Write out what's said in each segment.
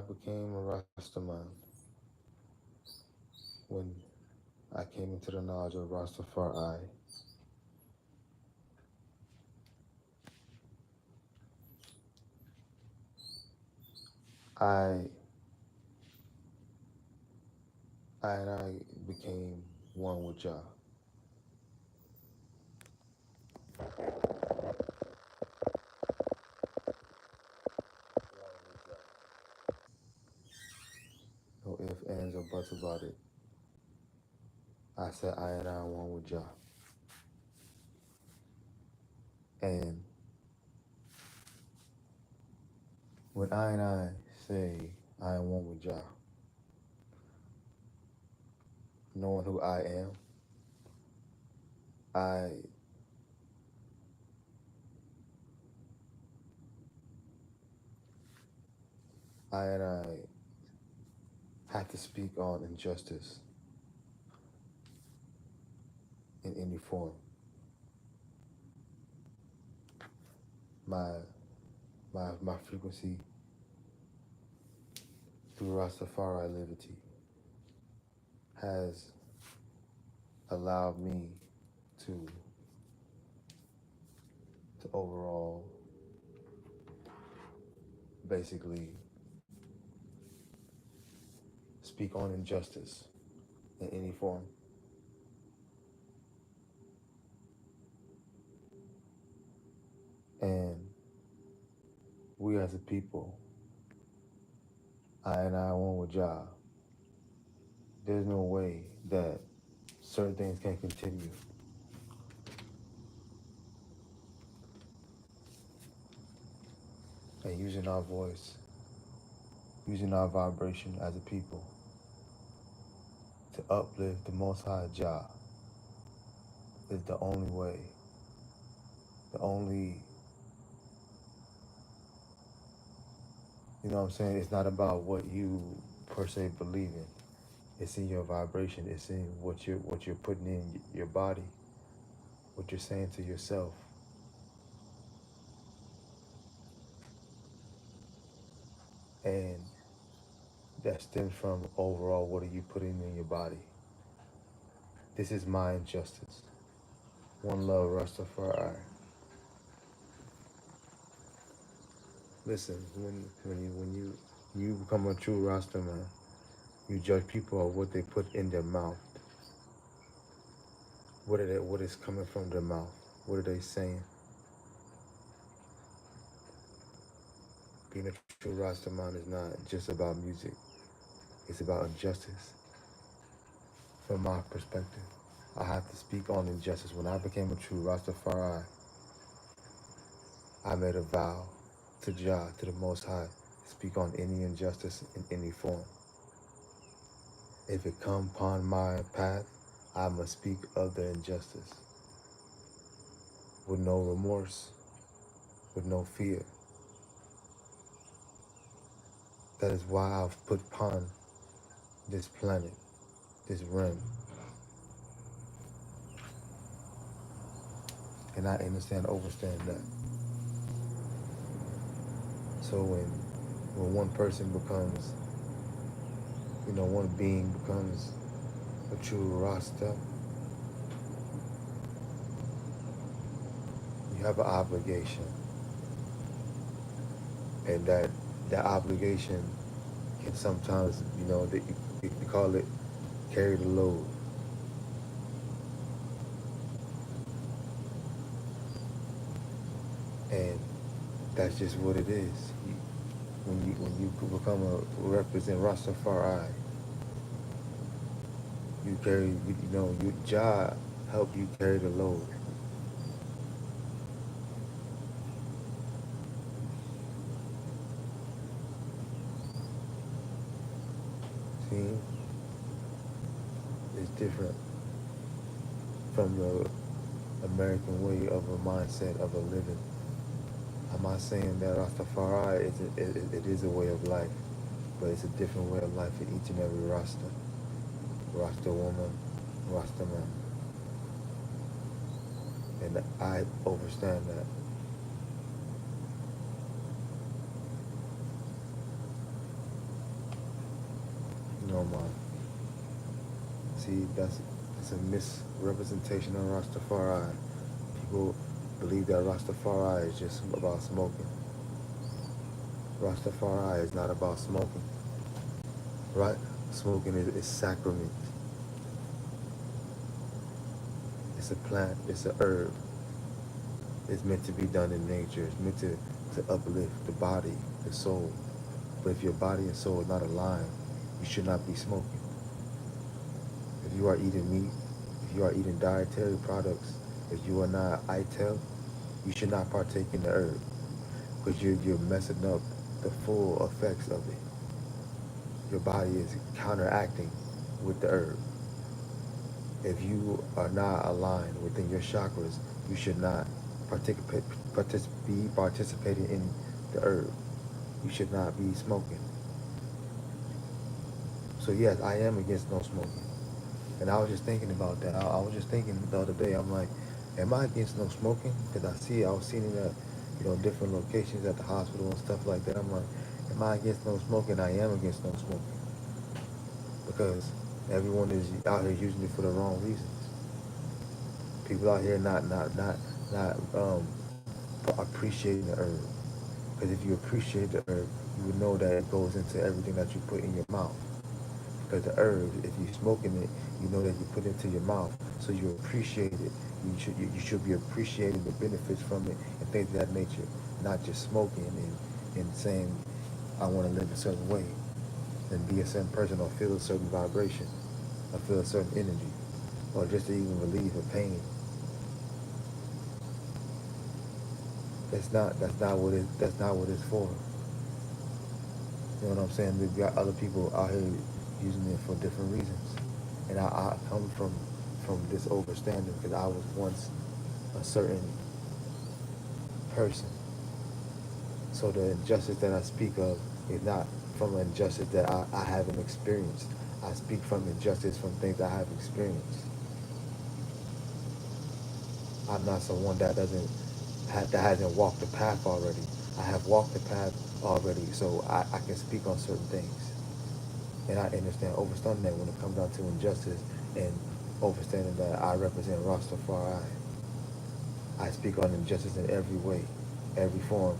became a Rastaman, when I came into the knowledge of Rastafari, I I became one with Jah. No ifs, ands, or buts about it. I said I one with Jah. And when I say I am one with Jah, knowing who I am, I I have to speak on injustice in any form. My my frequency through Rastafari liberty has allowed me to overall basically speak on injustice in any form. And we as a people, I one with Jah, there's no way that certain things can continue. And using our voice, using our vibration as a people to uplift the Most High Jah is the only way, the only, you know what I'm saying? It's not about what you per se believe in. It's in your vibration. It's in what you're putting in your body, what you're saying to yourself. And that stems from overall what are you putting in your body. This is my injustice. One love, Rastafari. Listen, when you become a true Rasta man, you judge people on what they put in their mouth. What is coming from their mouth? What are they saying? Being a true Rasta man is not just about music. It's about injustice. From my perspective, I have to speak on injustice. When I became a true Rastafari, I made a vow to Jah, to the Most High, to speak on any injustice in any form. If it come upon my path, I must speak of the injustice with no remorse, with no fear. That is why I've put upon this planet, this realm. And I understand, overstand that. So when one person becomes, one being becomes a true Rasta, you have an obligation. And that obligation can sometimes, you call it carry the load. And that's just what it is. When you become represent Rastafari, you carry, your job help you carry the load. See, it's different from the American way of a mindset of a living. I'm not saying that Rastafari it is a way of life, but it's a different way of life for each and every Rasta. Rasta woman, Rasta man. And I understand that. don't mind. See, it's a misrepresentation of Rastafari. People believe that Rastafari is just about smoking. Rastafari is not about smoking, right? Smoking is sacrament. It's a plant. It's a herb. It's meant to be done in nature. It's meant to uplift the body, the soul. But if your body and soul is not aligned, you should not be smoking. If you are eating meat, if you are eating dietary products, if you are not ITEL, you should not partake in the herb because you're messing up the full effects of it. Your body is counteracting with the herb. If you are not aligned within your chakras, you should not be participating in the herb. You should not be smoking. So yes, I am against no smoking. And I was just thinking about that. I was just thinking the other day, I'm like, am I against no smoking? Because I was seeing it at, different locations at the hospital and stuff like that. I'm like, am I against no smoking? I am against no smoking. Because everyone is out here using it for the wrong reasons. People out here not appreciating the herb. Because if you appreciate the herb, you would know that it goes into everything that you put in your mouth. Because the herb, if you're smoking it, you know that you put it into your mouth, so you appreciate it. You should be appreciating the benefits from it and things of that nature, not just smoking and saying, I want to live a certain way and be a certain person or feel a certain vibration or feel a certain energy or just to even relieve a pain. That's not what it's for. You know what I'm saying? We've got other people out here using it for different reasons. And I come from this overstanding because I was once a certain person. So the injustice that I speak of is not from an injustice that I haven't experienced. I speak from injustice from things I have experienced. I'm not someone that hasn't walked the path already. I have walked the path already, so I can speak on certain things. And I understand overstanding that when it comes down to injustice and overstanding that I represent Rastafari. I speak on injustice in every way, every form,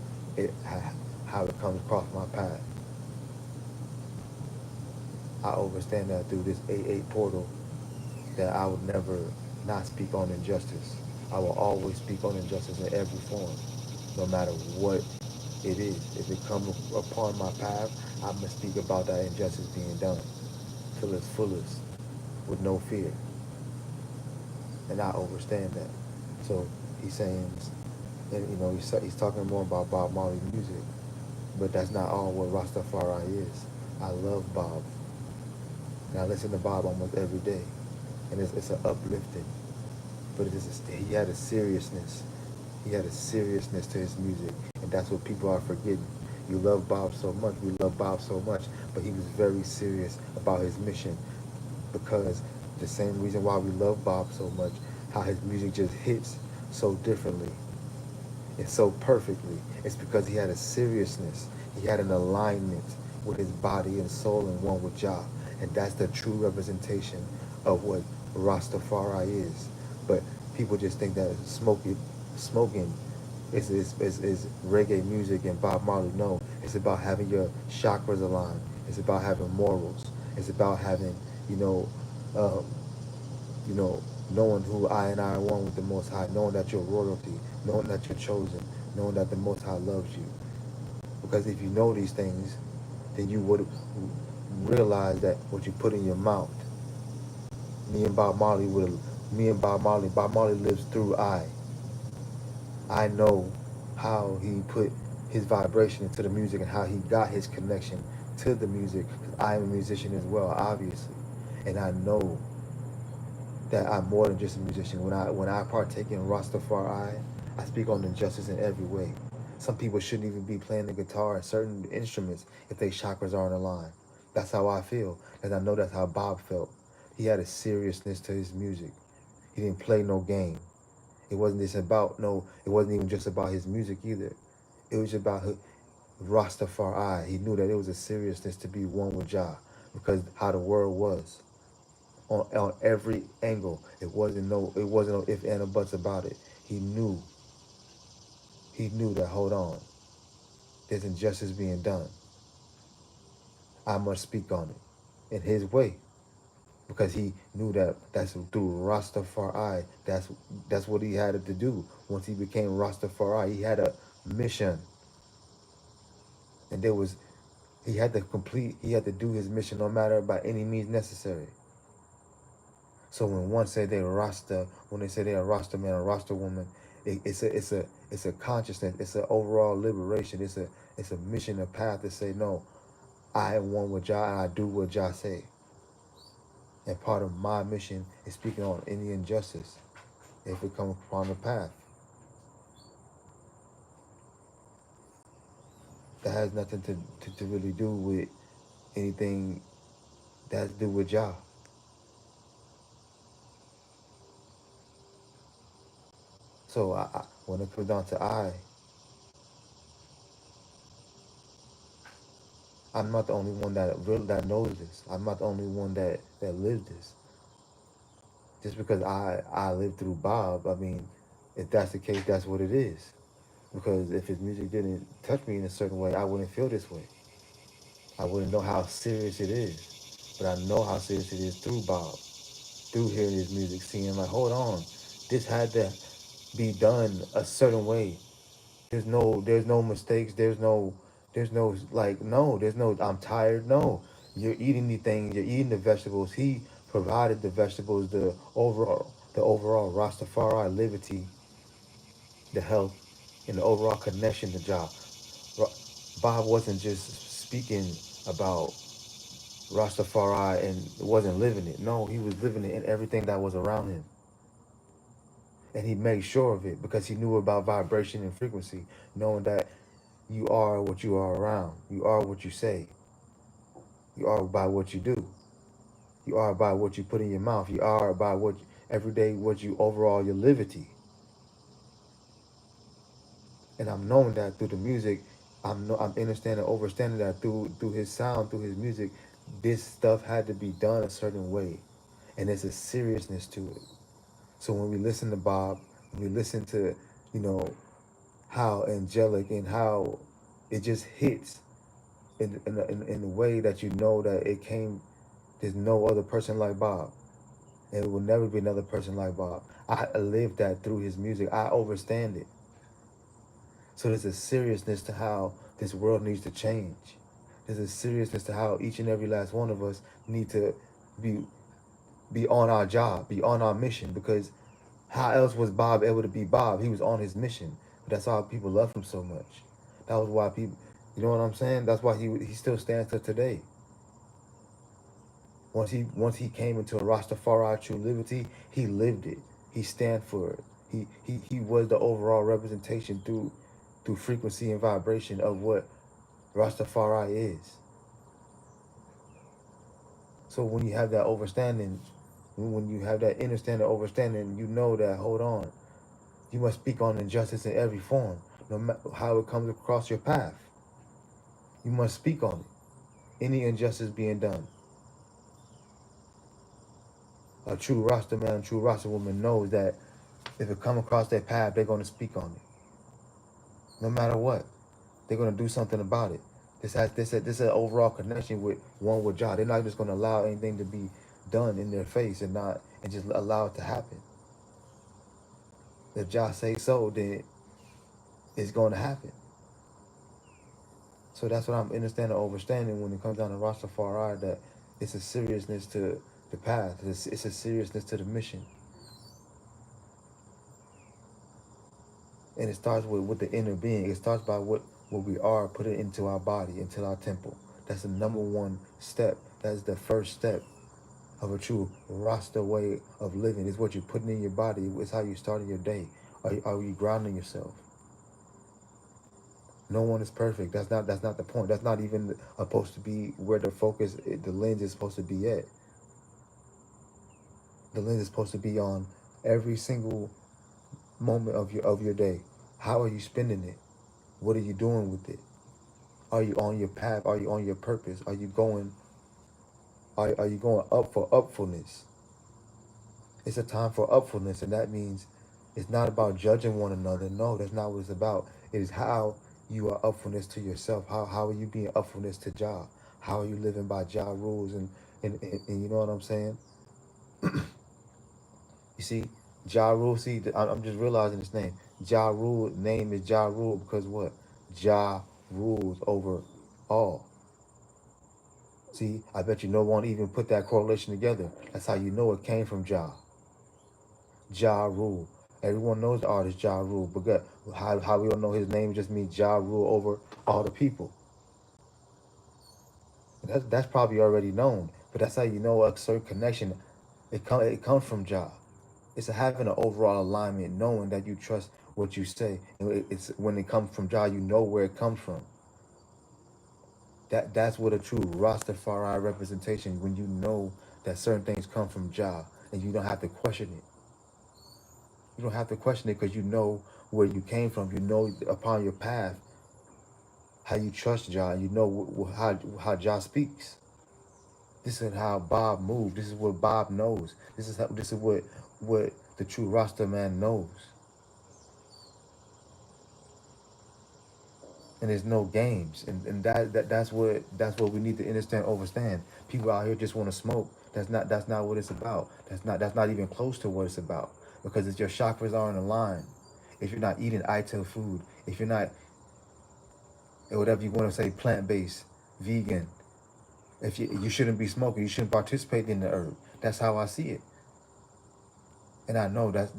how it comes across my path. I understand that through this 8-8 portal that I would never not speak on injustice. I will always speak on injustice in every form, no matter what it is. If it comes upon my path, I'm going to speak about that injustice being done till its fullest with no fear. And I understand that. So he's saying, and he's talking more about Bob Marley music, but that's not all what Rastafari is. I love Bob, and I listen to Bob almost every day, and it's an uplifting, but he had a seriousness. He had a seriousness to his music, and that's what people are forgetting. You love Bob so much, we love Bob so much, but he was very serious about his mission because the same reason why we love Bob so much, how his music just hits so differently and so perfectly. It's because he had a seriousness. He had an alignment with his body and soul and one with Jah. And that's the true representation of what Rastafari is. But people just think that smoking is reggae music and Bob Marley. No, it's about having your chakras aligned. It's about having morals. It's about having, you know, uh, knowing who I and I are one with the Most High, knowing that you're royalty, knowing that you're chosen, knowing that the Most High loves you. Because if you know these things, then you would realize that what you put in your mouth, me and Bob Marley would, me and Bob Marley lives through I. I know how he put his vibration into the music and how he got his connection to the music. 'Cause I am a musician as well, obviously. And I know that I'm more than just a musician. When I partake in Rastafari, I speak on injustice in every way. Some people shouldn't even be playing the guitar and certain instruments if their chakras aren't aligned. That's how I feel, and I know that's how Bob felt. He had a seriousness to his music. He didn't play no game. It wasn't just about no. It wasn't even just about his music either. It was about Rastafari. He knew that it was a seriousness to be one with Jah, because how the world was on every angle. It wasn't no if and or buts about it. He knew that, hold on, there's injustice being done. I must speak on it in his way, because he knew that that's through Rastafari. That's what he had to do. Once he became Rastafari, he had a mission, and there was he had to do his mission no matter by any means necessary. So when one say they're Rasta, when they say they're a Rasta man, a Rasta woman, it's a consciousness, it's an overall liberation, it's a mission, a path to say no, I am one with Jah and I do what Jah say. And part of my mission is speaking on any injustice if it comes upon the path. That has nothing to really do with anything that has to do with Jah. So when it comes down to I'm not the only one that knows this. I'm not the only one that lives this. Just because I lived through Bob, I mean, if that's the case, that's what it is. Because if his music didn't touch me in a certain way, I wouldn't feel this way. I wouldn't know how serious it is. But I know how serious it is through Bob, through hearing his music, seeing like, hold on, this had to be done a certain way. There's no mistakes. There's no like, no, there's no, I'm tired. No, you're eating the things, you're eating the vegetables. He provided the vegetables, the overall Rastafari liberty, the health, and the overall connection to Jah. Bob wasn't just speaking about Rastafari and wasn't living it. No, he was living it in everything that was around him. And he made sure of it because he knew about vibration and frequency, knowing that you are what you are around. You are what you say. You are by what you do. You are by what you put in your mouth. You are by every day what you overall your liberty. And I'm knowing that through the music. I'm understanding, overstanding that through his sound, through his music, this stuff had to be done a certain way, and there's a seriousness to it. So when we listen to Bob, when we listen to, you know, how angelic and how it just hits in a way that you know that it came. There's no other person like Bob, and it will never be another person like Bob. I lived that through his music. I understand it. So there's a seriousness to how this world needs to change. There's a seriousness to how each and every last one of us need to be be on our job, be on our mission. Because how else was Bob able to be Bob? He was on his mission. But that's why people love him so much. That was why people, you know what I'm saying? That's why he still stands to today. Once he came into a Rastafari true liberty, he lived it. He stand for it. He was the overall representation through frequency and vibration of what Rastafari is. So when you have that understanding, when you have that understanding, overstanding, you know that, hold on, you must speak on injustice in every form, no matter how it comes across your path. You must speak on it. Any injustice being done. A true Rasta man, a true Rasta woman knows that if it come across their path, they're going to speak on it. No matter what, they're going to do something about it. This an overall connection with one with Jah. They're not just going to allow anything to be done in their face and just allow it to happen. If Jah say so, then it's going to happen. So that's what I'm understanding, overstanding when it comes down to Rastafari, that it's a seriousness to the path. It's a seriousness to the mission. And it starts with the inner being. It starts by what we are, put it into our body, into our temple. That's the number one step. That's the first step of a true Rasta way of living. It's what you're putting in your body. It's how you starting your day. Are you grounding yourself? No one is perfect. That's not the point. That's not even supposed to be where the focus, the lens is supposed to be at. The lens is supposed to be on every single moment of your day. How are you spending it? What are you doing with it? Are you on your path? Are you on your purpose? Are you going Are you going up for upfulness? It's a time for upfulness, and that means it's not about judging one another. No, that's not what it's about. It is how you are upfulness to yourself. How are you being upfulness to Jah? How are you living by Jah rules? And you know what I'm saying? You see, Ja Rule. See, I'm just realizing this name. Ja Rule name is Ja Rule because what? Ja rules over all. See, I bet you no one even put that correlation together. That's how you know it came from Ja. Ja Rule. Everyone knows the artist Ja Rule, but how we don't know his name just means Ja Rule over all the people. That's probably already known, but that's how you know a certain connection. It comes from Ja. It's having an overall alignment, knowing that you trust what you say, and it's when it comes from Jah, you know where it comes from. That's what a true Rastafari representation. When you know that certain things come from Jah, and you don't have to question it. You don't have to question it because you know where you came from. You know upon your path how you trust Jah. You know how Jah speaks. This is how Bob moves. This is what Bob knows. This is what the true Rasta man knows. And there's no games, and that's what we need to understand. Overstand. People out here just want to smoke. That's not what it's about. That's not even close to what it's about, because if your chakras aren't aligned, if you're not eating ITIL food, if you're not, whatever you want to say, plant-based, vegan, if you shouldn't be smoking, you shouldn't participate in the herb. That's how I see it. And I know that's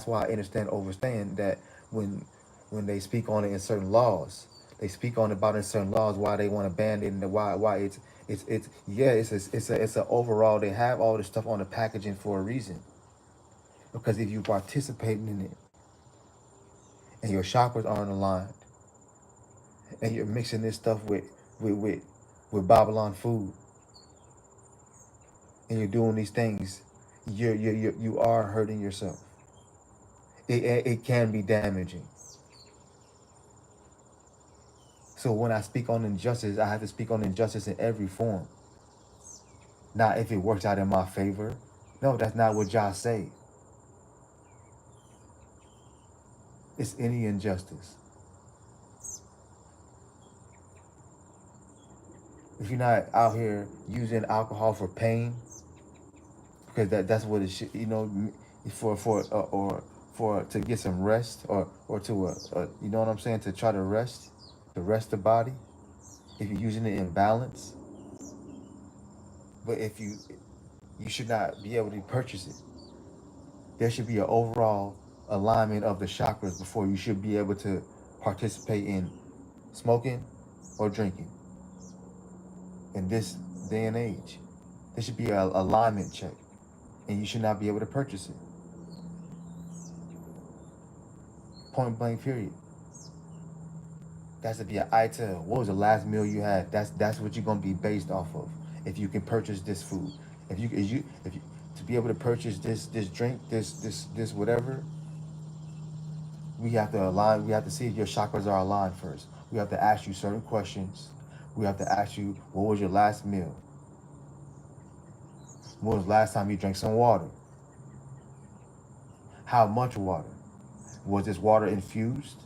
why I understand, overstand that when when they speak on it in certain laws, they speak on about in certain laws why they want to ban it, and why it's yeah, it's a overall. They have all this stuff on the packaging for a reason, because if you participating in it and your chakras aren't aligned, and you're mixing this stuff with with with Babylon food, and you're doing these things, you are hurting yourself. It can be damaging. So when I speak on injustice, I have to speak on injustice in every form. Not if it works out in my favor. No, that's not what Josh say. It's any injustice. If you're not out here using alcohol for pain, because that's what it should, for or to get some rest, or to you know what I'm saying, to try to rest the body. If you're using it in balance, but if you should not be able to purchase it. There should be an overall alignment of the chakras before you should be able to participate in smoking or drinking in this day and age. There should be an alignment check, and you should not be able to purchase it. Point blank, period. That's to be an item. What was the last meal you had? That's what you're gonna be based off of. If you can purchase this food, if you to be able to purchase this drink, this whatever, we have to align. We have to see if your chakras are aligned first. We have to ask you certain questions. We have to ask you, what was your last meal? When was the last time you drank some water? How much water? Was this water infused?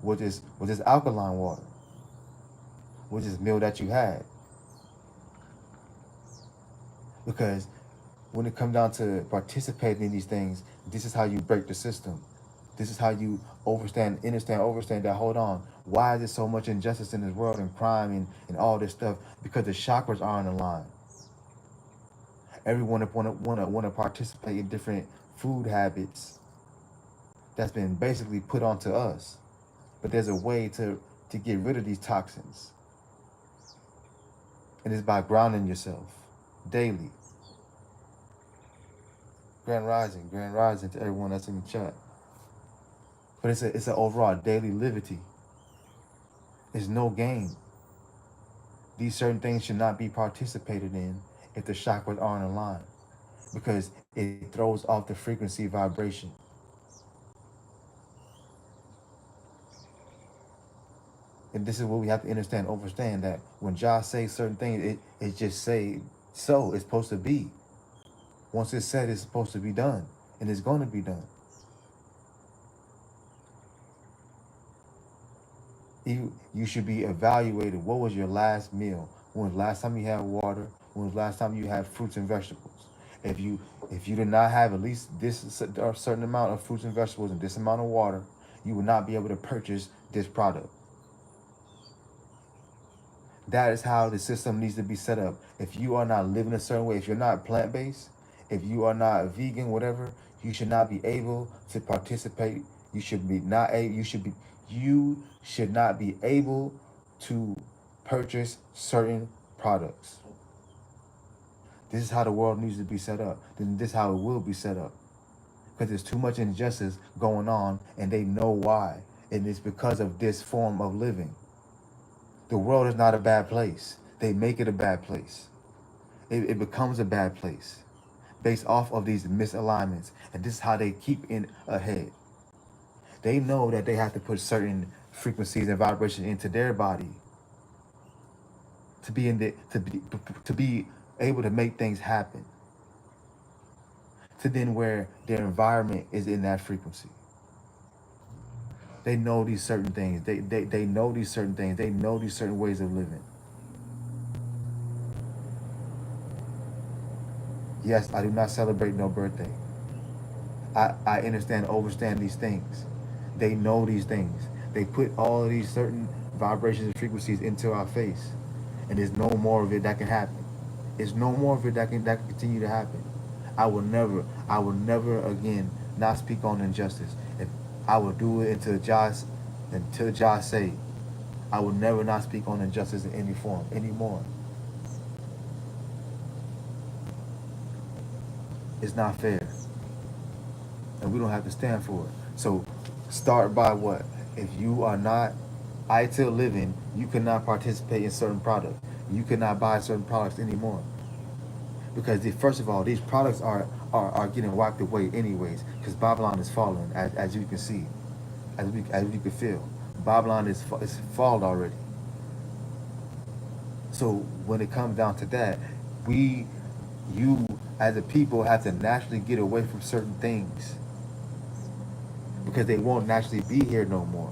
Was this alkaline water? Was this meal that you had? Because when it comes down to participating in these things, this is how you break the system. This is how you understand that, hold on, why is there so much injustice in this world, and crime, and all this stuff? Because the chakras aren't aligned. Everyone want to participate in different food habits that's been basically put onto us. But there's a way to get rid of these toxins, and it's by grounding yourself daily. Grand rising to everyone that's in the chat. But it's an overall daily liberty. It's no game. These certain things should not be participated in if the chakras aren't aligned, because it throws off the frequency vibration. And this is what we have to understand that when Jah says certain things, it just say so. It's supposed to be. Once it's said, it's supposed to be done, and it's going to be done. You should be evaluated. What was your last meal? When was the last time you had water? When was the last time you had fruits and vegetables? If you if you did not have at least this a certain amount of fruits and vegetables and this amount of water, you will not be able to purchase this product. That is how the system needs to be set up. If you are not living a certain way, if you're not plant-based, if you are not vegan, whatever, you should not be able to participate. You should be not a you should not be able to purchase certain products. This is how the world needs to be set up. Then this is how it will be set up. Because there's too much injustice going on and they know why. And it's because of this form of living. The world is not a bad place. They make it a bad place. It becomes a bad place based off of these misalignments. And this is how they keep in ahead. They know that they have to put certain frequencies and vibrations into their body to be in the to be able to make things happen. To then where their environment is in that frequency. They know these certain things. They know these certain things. They know these certain ways of living. Yes, I do not celebrate no birthday. I overstand these things. They know these things. They put all of these certain vibrations and frequencies into our face. And there's no more of it that can happen. There's no more of it that can continue to happen. I will never again not speak on injustice. If I will do it until Jah say, I will never not speak on injustice in any form anymore. It's not fair. And we don't have to stand for it. So start by what? If you are not ITIL living, you cannot participate in certain products. You cannot buy certain products anymore. Because first of all, these products are getting wiped away anyways. Because Babylon is falling, as you can see, as we can feel. Babylon is fallen already. So when it comes down to that, you as a people have to naturally get away from certain things because they won't naturally be here no more.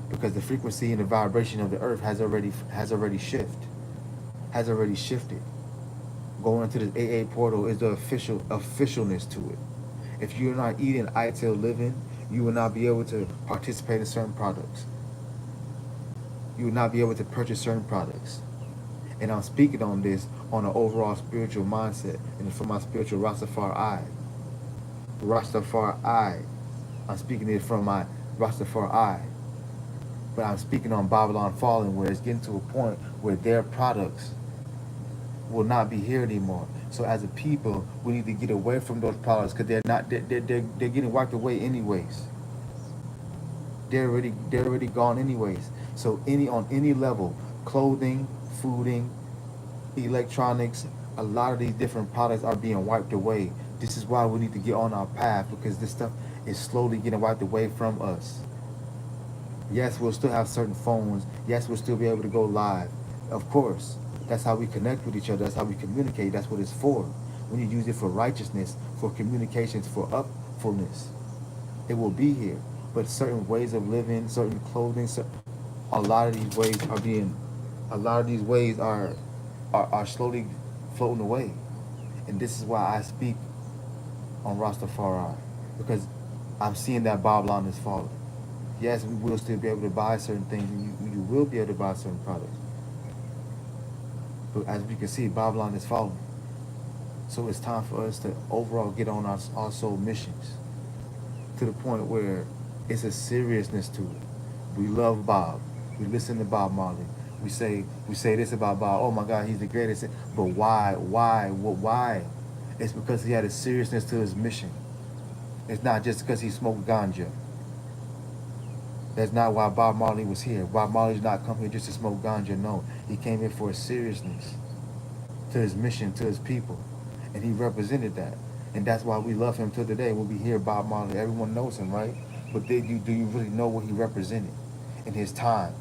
Because the frequency and the vibration of the earth has already shifted. Going into this AA portal is the officialness to it. If you're not eating ITIL living, you will not be able to participate in certain products. You will not be able to purchase certain products. And I'm speaking on this on an overall spiritual mindset and from my spiritual Rastafari. I'm speaking it from my Rastafari. But I'm speaking on Babylon falling, where it's getting to a point where their products will not be here anymore. So as a people, we need to get away from those products because they're getting wiped away anyways. They're already gone anyways. So on any level, clothing, fooding, electronics, a lot of these different products are being wiped away. This is why we need to get on our path, because this stuff is slowly getting wiped away from us. Yes, we'll still have certain phones. Yes, we'll still be able to go live. Of course, that's how we connect with each other. That's how we communicate. That's what it's for. When you use it for righteousness, for communications, for upfulness, it will be here. But certain ways of living, certain clothing, a lot of these ways are slowly floating away. And this is why I speak on Rastafari, because I'm seeing that Babylon is falling. Yes, we will still be able to buy certain things, and you will be able to buy certain products. But as we can see, Babylon is falling. So it's time for us to overall get on our soul missions to the point where it's a seriousness to it. We love Bob. We listen to Bob Marley. We say this about Bob. Oh my God, he's the greatest. But why? Why? It's because he had a seriousness to his mission. It's not just because he smoked ganja. That's not why Bob Marley was here. Bob Marley did not come here just to smoke ganja. No, he came here for a seriousness to his mission, to his people, and he represented that. And that's why we love him till today. When we hear Bob Marley, everyone knows him, right? But do you really know what he represented? in his time,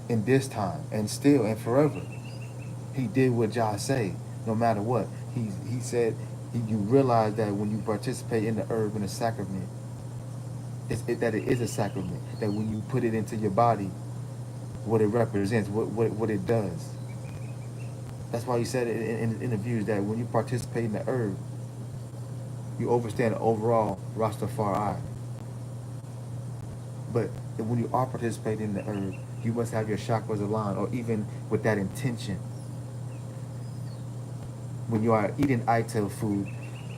in this time, and still and forever. He did what Jah say, no matter what. He said you realize that when you participate in the herb in the sacrament, that it is a sacrament. That when you put it into your body, what it represents, what it does. That's why he said in interviews that when you participate in the herb, you understand the overall Rastafari. But when you are participating in the herb, you must have your chakras aligned, or even with that intention. When you are eating ITIL food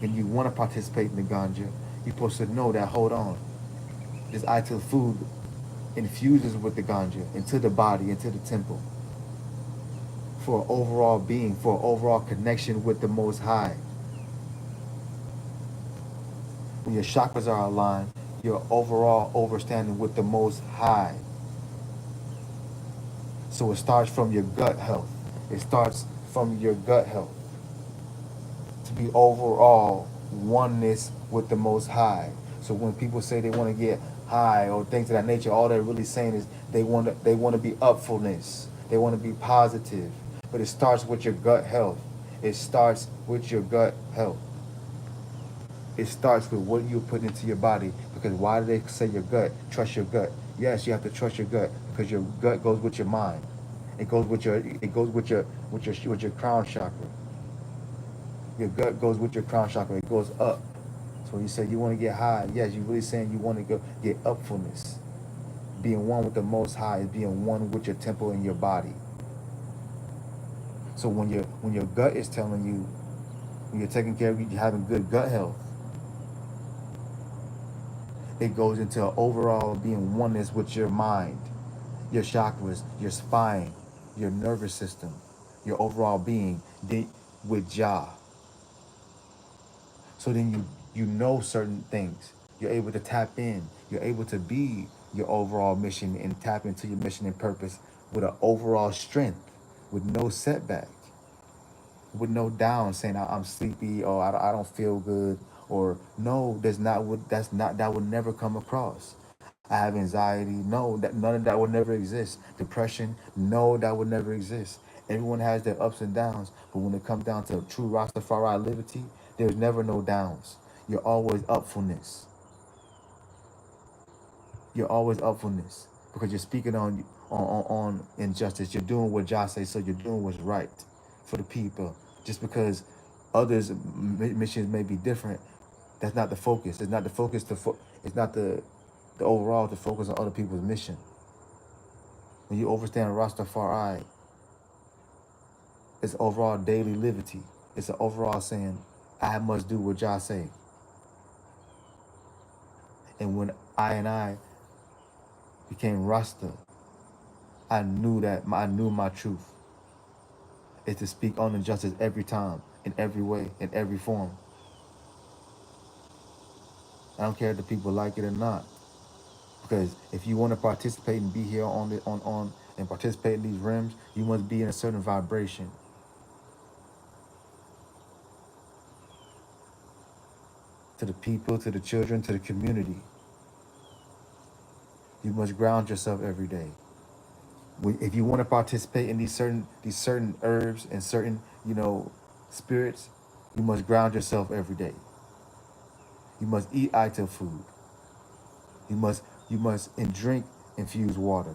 and you want to participate in the ganja, you're supposed to know that, hold on, this ITIL food infuses with the ganja into the body, into the temple, for overall being, for overall connection with the Most High. When your chakras are aligned, your overall understanding with the Most High. So it starts from your gut health. It starts from your gut health to be overall oneness with the Most High. So when people say they want to get high or things of that nature, all they're really saying is they want to be upfulness. They want to be positive. But it starts with your gut health. It starts with your gut health. It starts with what you put into your body. Because why do they say your gut? Trust your gut. Yes, you have to trust your gut because your gut goes with your mind. It goes with your crown chakra. Your gut goes with your crown chakra. It goes up. So you say you want to get high. Yes, you're really saying you want to go get upfulness. Being one with the Most High is being one with your temple and your body. So when your gut is telling you, when you're taking care of you having good gut health, it goes into overall being oneness with your mind, your chakras, your spine, your nervous system, your overall being with Jah. So then you know certain things. You're able to tap in. You're able to be your overall mission and tap into your mission and purpose with an overall strength, with no setback, with no down saying I'm sleepy or I don't feel good or no, that would never come across. I have anxiety. No, that none of that would never exist. Depression. No, that would never exist. Everyone has their ups and downs, but when it comes down to true Rastafari liberty, there's never no downs. You're always upfulness. You're always upfulness because you're speaking on injustice. You're doing what Jah says, so you're doing what's right for the people. Just because others' missions may be different, that's not the focus. It's not the focus it's not the overall to focus on other people's mission. When you understand Rastafari, it's overall daily liberty. It's an overall saying, I must do what Jah say. And when I became Rasta, I knew my truth is to speak on injustice every time, in every way, in every form. I don't care if the people like it or not. Because if you want to participate and be here on and participate in these rims, you must be in a certain vibration. To the people, to the children, to the community. You must ground yourself every day. If you want to participate in these certain herbs and certain spirits, you must ground yourself every day. You must eat ital food. You must and drink infused water.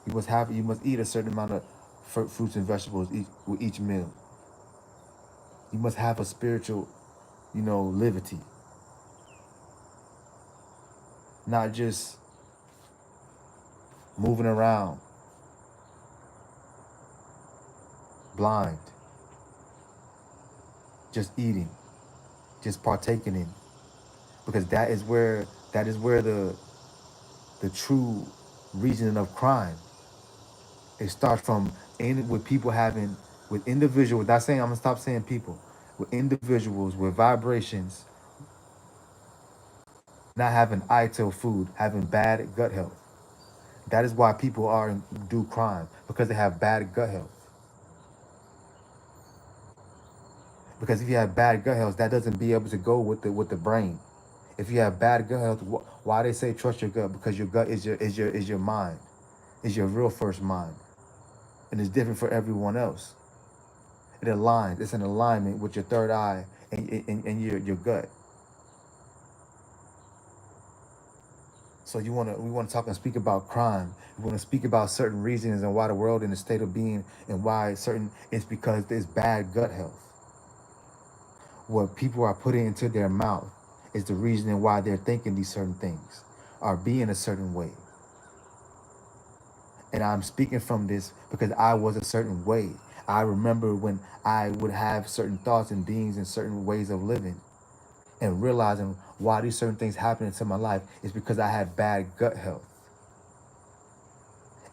You must eat a certain amount of fruits and vegetables with each meal. You must have a spiritual, liberty, not just moving around blind, just eating, just partaking in, because that is where the true reasoning of crime. It starts from with people having with individuals. Not saying I'm gonna stop saying people with individuals with vibrations not having ITIL food, having bad gut health. That is why people do crime because they have bad gut health. Because if you have bad gut health, that doesn't be able to go with the brain. If you have bad gut health, why they say trust your gut? Because your gut is your mind, is your real first mind, and it's different for everyone else. It aligns. It's in alignment with your third eye and your gut. So we want to talk and speak about crime. We want to speak about certain reasons and why the world in the state of being and why certain it's because there's bad gut health. What people are putting into their mouth is the reason why they're thinking these certain things, are being a certain way. And I'm speaking from this because I was a certain way. I remember when I would have certain thoughts and beings and certain ways of living and realizing why these certain things happening to my life is because I had bad gut health.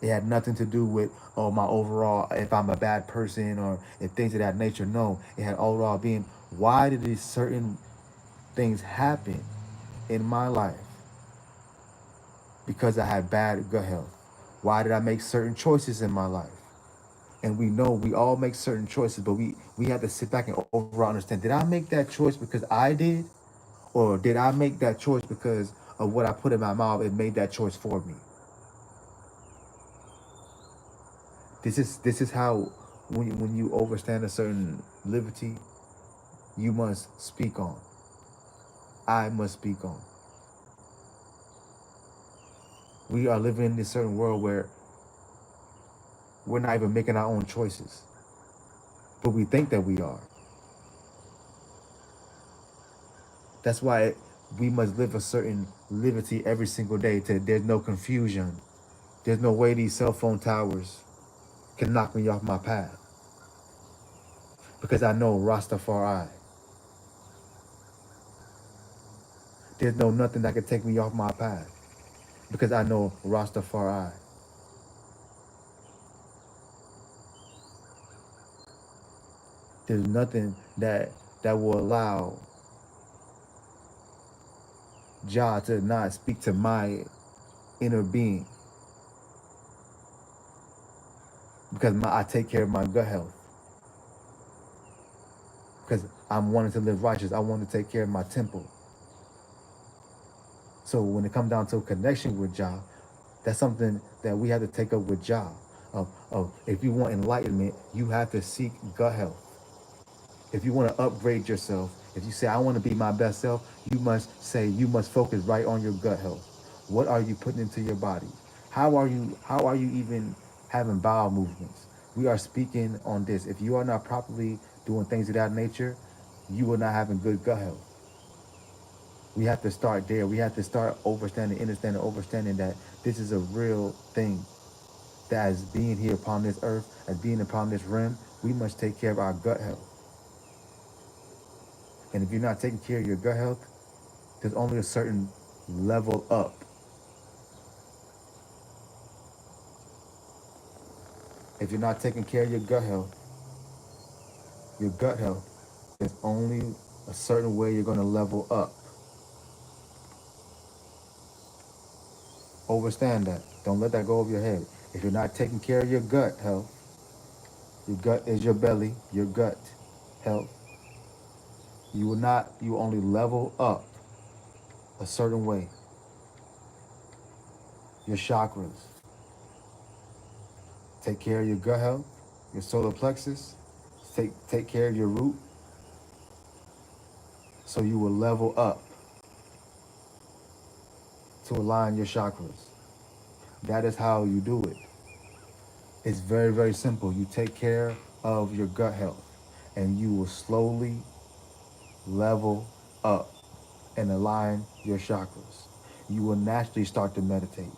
It had nothing to do with my overall if I'm a bad person or if things of that nature. No, it had overall being why did these certain things happen in my life? Because I had bad gut health. Why did I make certain choices in my life? And we know we all make certain choices, but we have to sit back and overall understand, did I make that choice because I did? Or did I make that choice because of what I put in my mouth? It made that choice for me. This is how when you overstand a certain liberty, you must speak on. I must speak on. We are living in this certain world where we're not even making our own choices, but we think that we are. That's why we must live a certain liberty every single day. There's no confusion. There's no way these cell phone towers can knock me off my path because I know Rastafari. There's no nothing that can take me off my path because I know Rastafari. There's nothing that will allow Jah to not speak to my inner being because I take care of my gut health. Because I'm wanting to live righteous. I want to take care of my temple. So when it comes down to a connection with Jah, that's something that we have to take up with Jah. Of if you want enlightenment, you have to seek gut health. If you want to upgrade yourself, if you say I want to be my best self, you must focus right on your gut health. What are you putting into your body? How are you even having bowel movements? We are speaking on this. If you are not properly doing things of that nature, you are not having good gut health. We have to start there. We have to start understanding that this is a real thing. That as being here upon this earth, as being upon this realm, we must take care of our gut health. And if you're not taking care of your gut health, there's only a certain level up. If you're not taking care of your gut health, there's only a certain way you're going to level up. Understand that. Don't let that go over your head. If you're not taking care of your gut health, your gut is your belly, your gut health, you only level up a certain way. Your chakras. Take care of your gut health, your solar plexus. Take care of your root so you will level up to align your chakras. That is how you do it. It's very, very simple. You take care of your gut health and you will slowly level up and align your chakras. You will naturally start to meditate.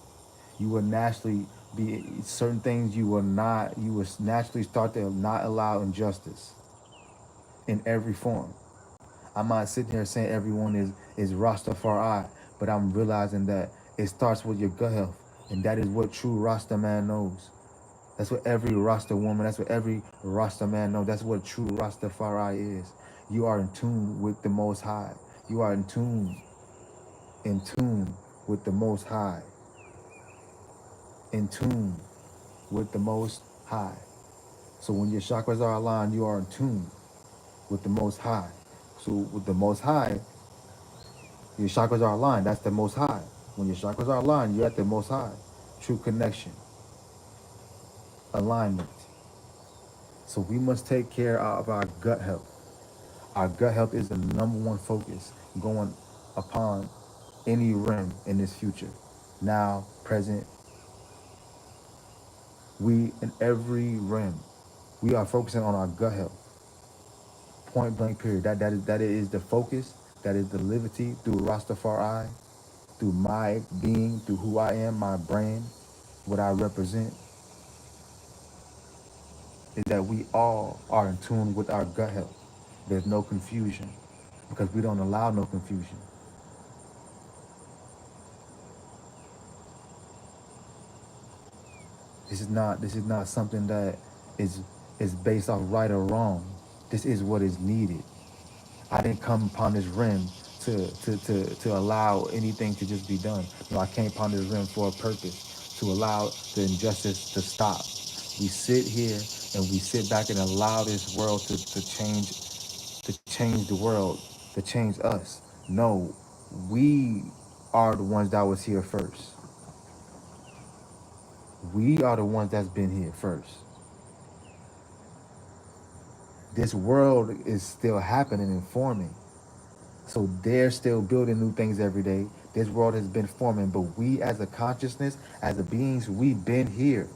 You will naturally be certain things you will naturally start to not allow injustice in every form. I'm not sitting here saying everyone is Rastafari, but I'm realizing that it starts with your gut health, and that is what true Rasta man knows. That's what every Rasta woman, that's what every Rasta man knows. That's what true Rastafari is. You are in tune with the Most High. You are in tune with the Most High, in tune with the Most High. So when your chakras are aligned, you are in tune with the Most High. So with the Most High, Your chakras are aligned. That's the most high. When your chakras are aligned, you're at the most high. True connection, alignment. So we must take care of our gut health. Our gut health is the number one focus going upon any rim in this future. Now, present, we in every rim, we are focusing on our gut health. Point blank period. That is the focus. That is the liberty through Rastafari, through my being, through who I am, my brand, what I represent, is that we all are in tune with our gut health. There's no confusion because we don't allow no confusion. This is not something that is is based off right or wrong. This is what is needed. I didn't come upon this rim to allow anything to just be done. No, I came upon this rim for a purpose, to allow the injustice to stop. We sit here and we sit back and allow this world to change the world, to change us. No, we are the ones that was here first. We are the ones that's been here first. This world is still happening and forming. So they're still building new things every day. This world has been forming, but we as a consciousness, as a beings, we've been here.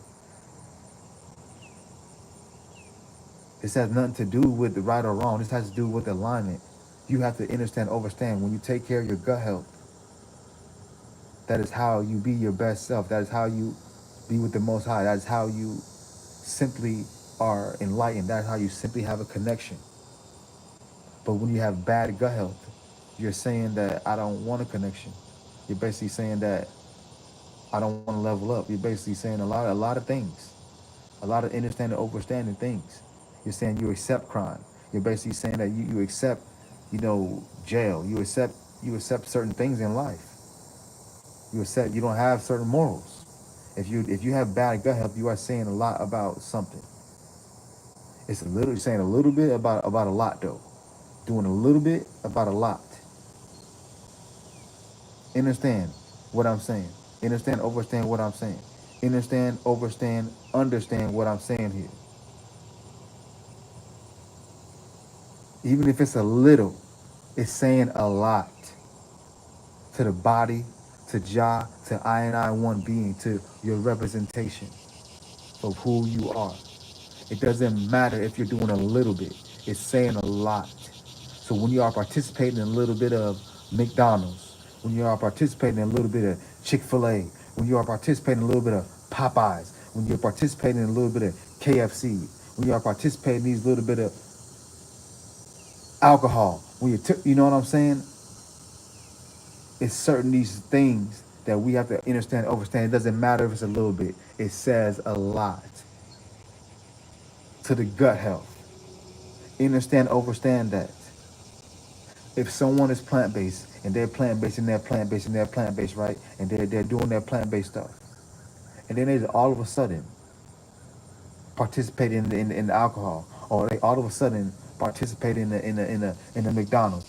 This has nothing to do with the right or wrong. This has to do with alignment. You have to understand, overstand. When you take care of your gut health, that is how you be your best self. That is how you be with the Most High. That is how you simply are enlightened. That is how you simply have a connection. But when you have bad gut health, you're saying that I don't want a connection. You're basically saying that I don't want to level up. You're basically saying a lot of things, a lot of understanding, overstanding things. You're saying you accept crime. You're basically saying that you accept, jail. You accept certain things in life. You don't have certain morals. If you have bad gut health, you are saying a lot about something. It's literally saying a little bit about a lot though. Doing a little bit about a lot. Understand what I'm saying. Understand, overstand what I'm saying. Understand, overstand, understand what I'm saying here. Even if it's a little, it's saying a lot to the body, to Jah, to I and I one being, to your representation of who you are. It doesn't matter if you're doing a little bit. It's saying a lot. So when you are participating in a little bit of McDonald's, when you are participating in a little bit of Chick-fil-A, when you are participating in a little bit of Popeyes, when you're participating in a little bit of KFC, when you are participating in these little bit of alcohol, when you know what I'm saying? It's certain these things that we have to understand, overstand. It doesn't matter if it's a little bit. It says a lot to the gut health. Understand, overstand that. If someone is plant-based and they're plant-based and they're plant-based and they're plant-based, right? And they're doing their plant-based stuff. And then they all of a sudden participate in the alcohol, or they all of a sudden participate in the McDonald's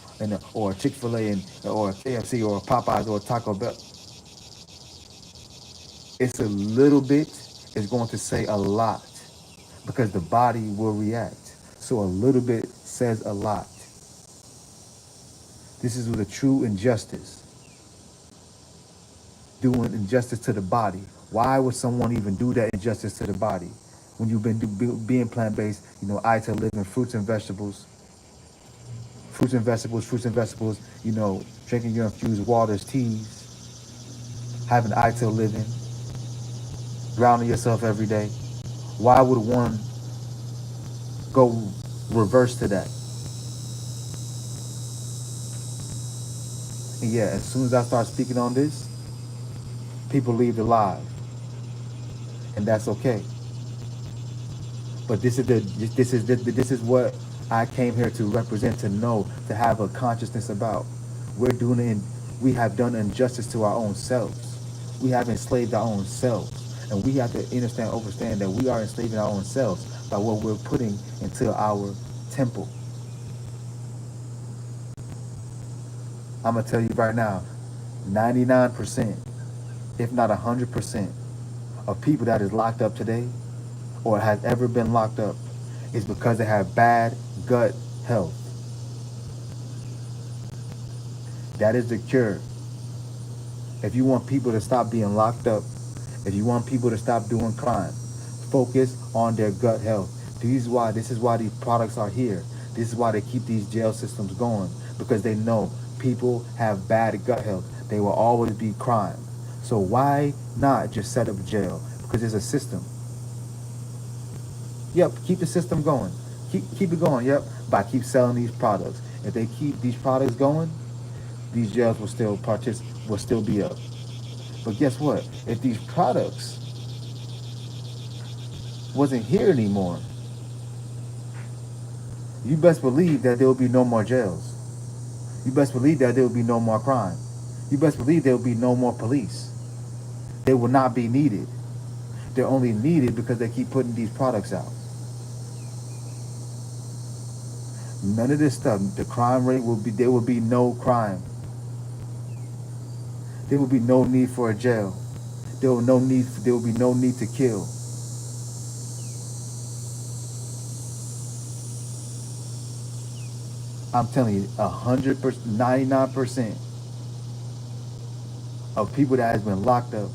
or Chick-fil-A or KFC or Popeyes or Taco Bell. It's a little bit is going to say a lot because the body will react. So a little bit says a lot. This is the true injustice. Doing injustice to the body. Why would someone even do that injustice to the body? When you've been being plant-based, I to live in fruits and vegetables, drinking your infused waters, teas, having I to living, grounding yourself every day. Why would one go reverse to that? And yeah, as soon as I start speaking on this, people leave the live, and that's okay. But this is what I came here to represent, to know, to have a consciousness about. We have done injustice to our own selves. We have enslaved our own selves, and we have to understand that we are enslaving our own selves by what we're putting into our temple, I'm gonna tell you right now, 99%, if not 100%, of people that is locked up today or has ever been locked up is because they have bad gut health. That is the cure. If you want people to stop being locked up, if you want people to stop doing crime, focus on their gut health. This is why these products are here. This is why they keep these jail systems going, because they know people have bad gut health. They will always be crime. So why not just set up jail? Because there's a system. Yep, keep the system going. Keep it going. Yep, by keep selling these products. If they keep these products going, these jails will still be up. But guess what? If these products wasn't here anymore, you best believe that there will be no more jails. You best believe that there will be no more crime. You best believe there will be no more police. They will not be needed. They're only needed because they keep putting these products out. None of this stuff. The crime rate there will be no crime. There will be no need for a jail. There will be no need to kill. I'm telling you, 100%, 99% of people that has been locked up,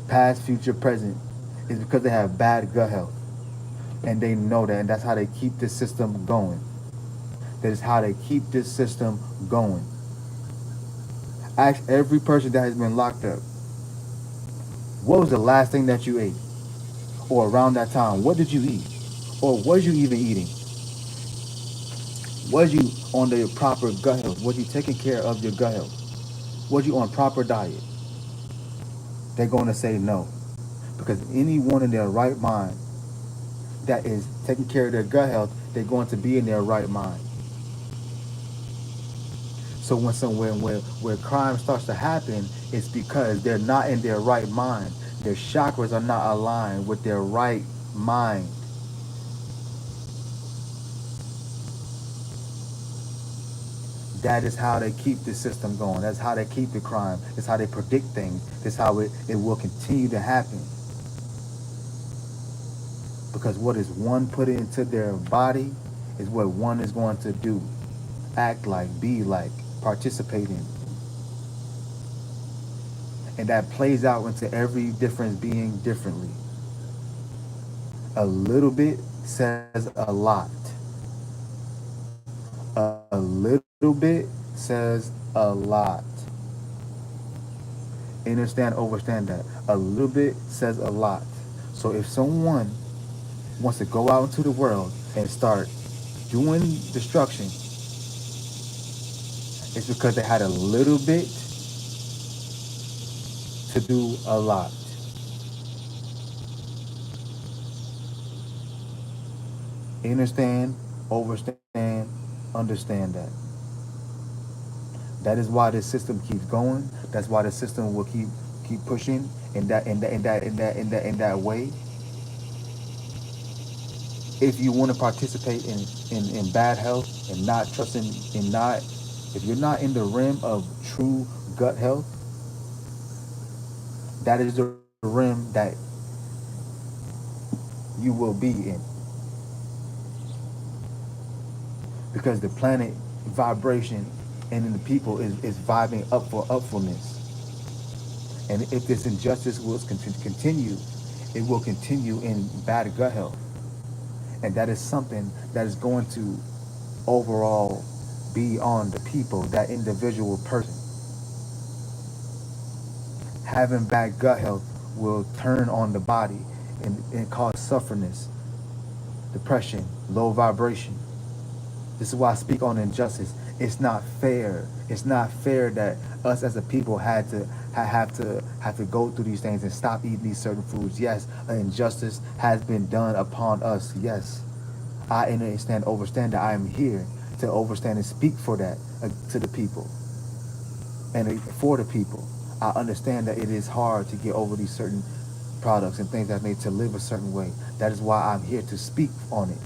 past, future, present, is because they have bad gut health. And they know that, and that's how they keep this system going. That is how they keep this system going. Ask every person that has been locked up, what was the last thing that you ate? Or around that time, what did you eat? Or was you even eating? Was you on the proper gut health? Was you taking care of your gut health? Was you on proper diet? They're going to say no. Because anyone in their right mind that is taking care of their gut health, they're going to be in their right mind. So where crime starts to happen, it's because they're not in their right mind. Their chakras are not aligned with their right mind. That is how they keep the system going. That's how they keep the crime. That's how they predict things. That's how it will continue to happen. Because what is one put into their body is what one is going to do, act like, be like, participate in. And that plays out into every difference being differently. A little bit says a lot. A little bit says a lot. Understand that. A little bit says a lot. So if someone wants to go out into the world and start doing destruction, it's because they had a little bit to do a lot. Understand, overstand, understand that. That is why this system keeps going. That's why the system will keep pushing in that way. If you want to participate in bad health and not trusting in not if you're not in the realm of true gut health, that is the realm that you will be in. Because the planet vibration and in the people is vibing up for upfulness. And if this injustice will continue, it will continue in bad gut health. And that is something that is going to overall be on the people, that individual person. Having bad gut health will turn on the body and cause sufferness, depression, low vibration. This is why I speak on injustice. It's not fair. It's not fair that us as a people have to go through these things and stop eating these certain foods. Yes, an injustice has been done upon us. Yes, I understand that I am here to understand and speak for that to the people and for the people. I understand that it is hard to get over these certain products and things that made to live a certain way. That is why I'm here to speak on it.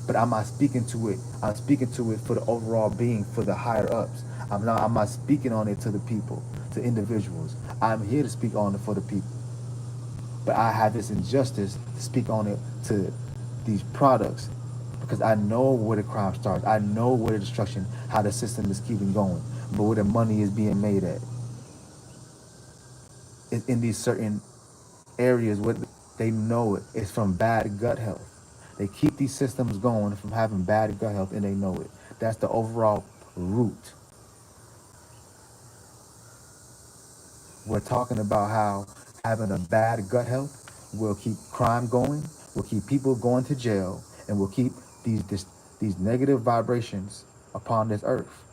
But I'm not speaking to it. I'm speaking to it for the overall being, for the higher ups. I'm not speaking on it to the people, to individuals. I'm here to speak on it for the people. But I have this injustice to speak on it to these products because I know where the crime starts. I know where the destruction, how the system is keeping going, but where the money is being made at. It's in these certain areas where they know it. It's from bad gut health. They keep these systems going from having bad gut health and they know it. That's the overall root. We're talking about how having a bad gut health will keep crime going, will keep people going to jail, and will keep these negative vibrations upon this earth.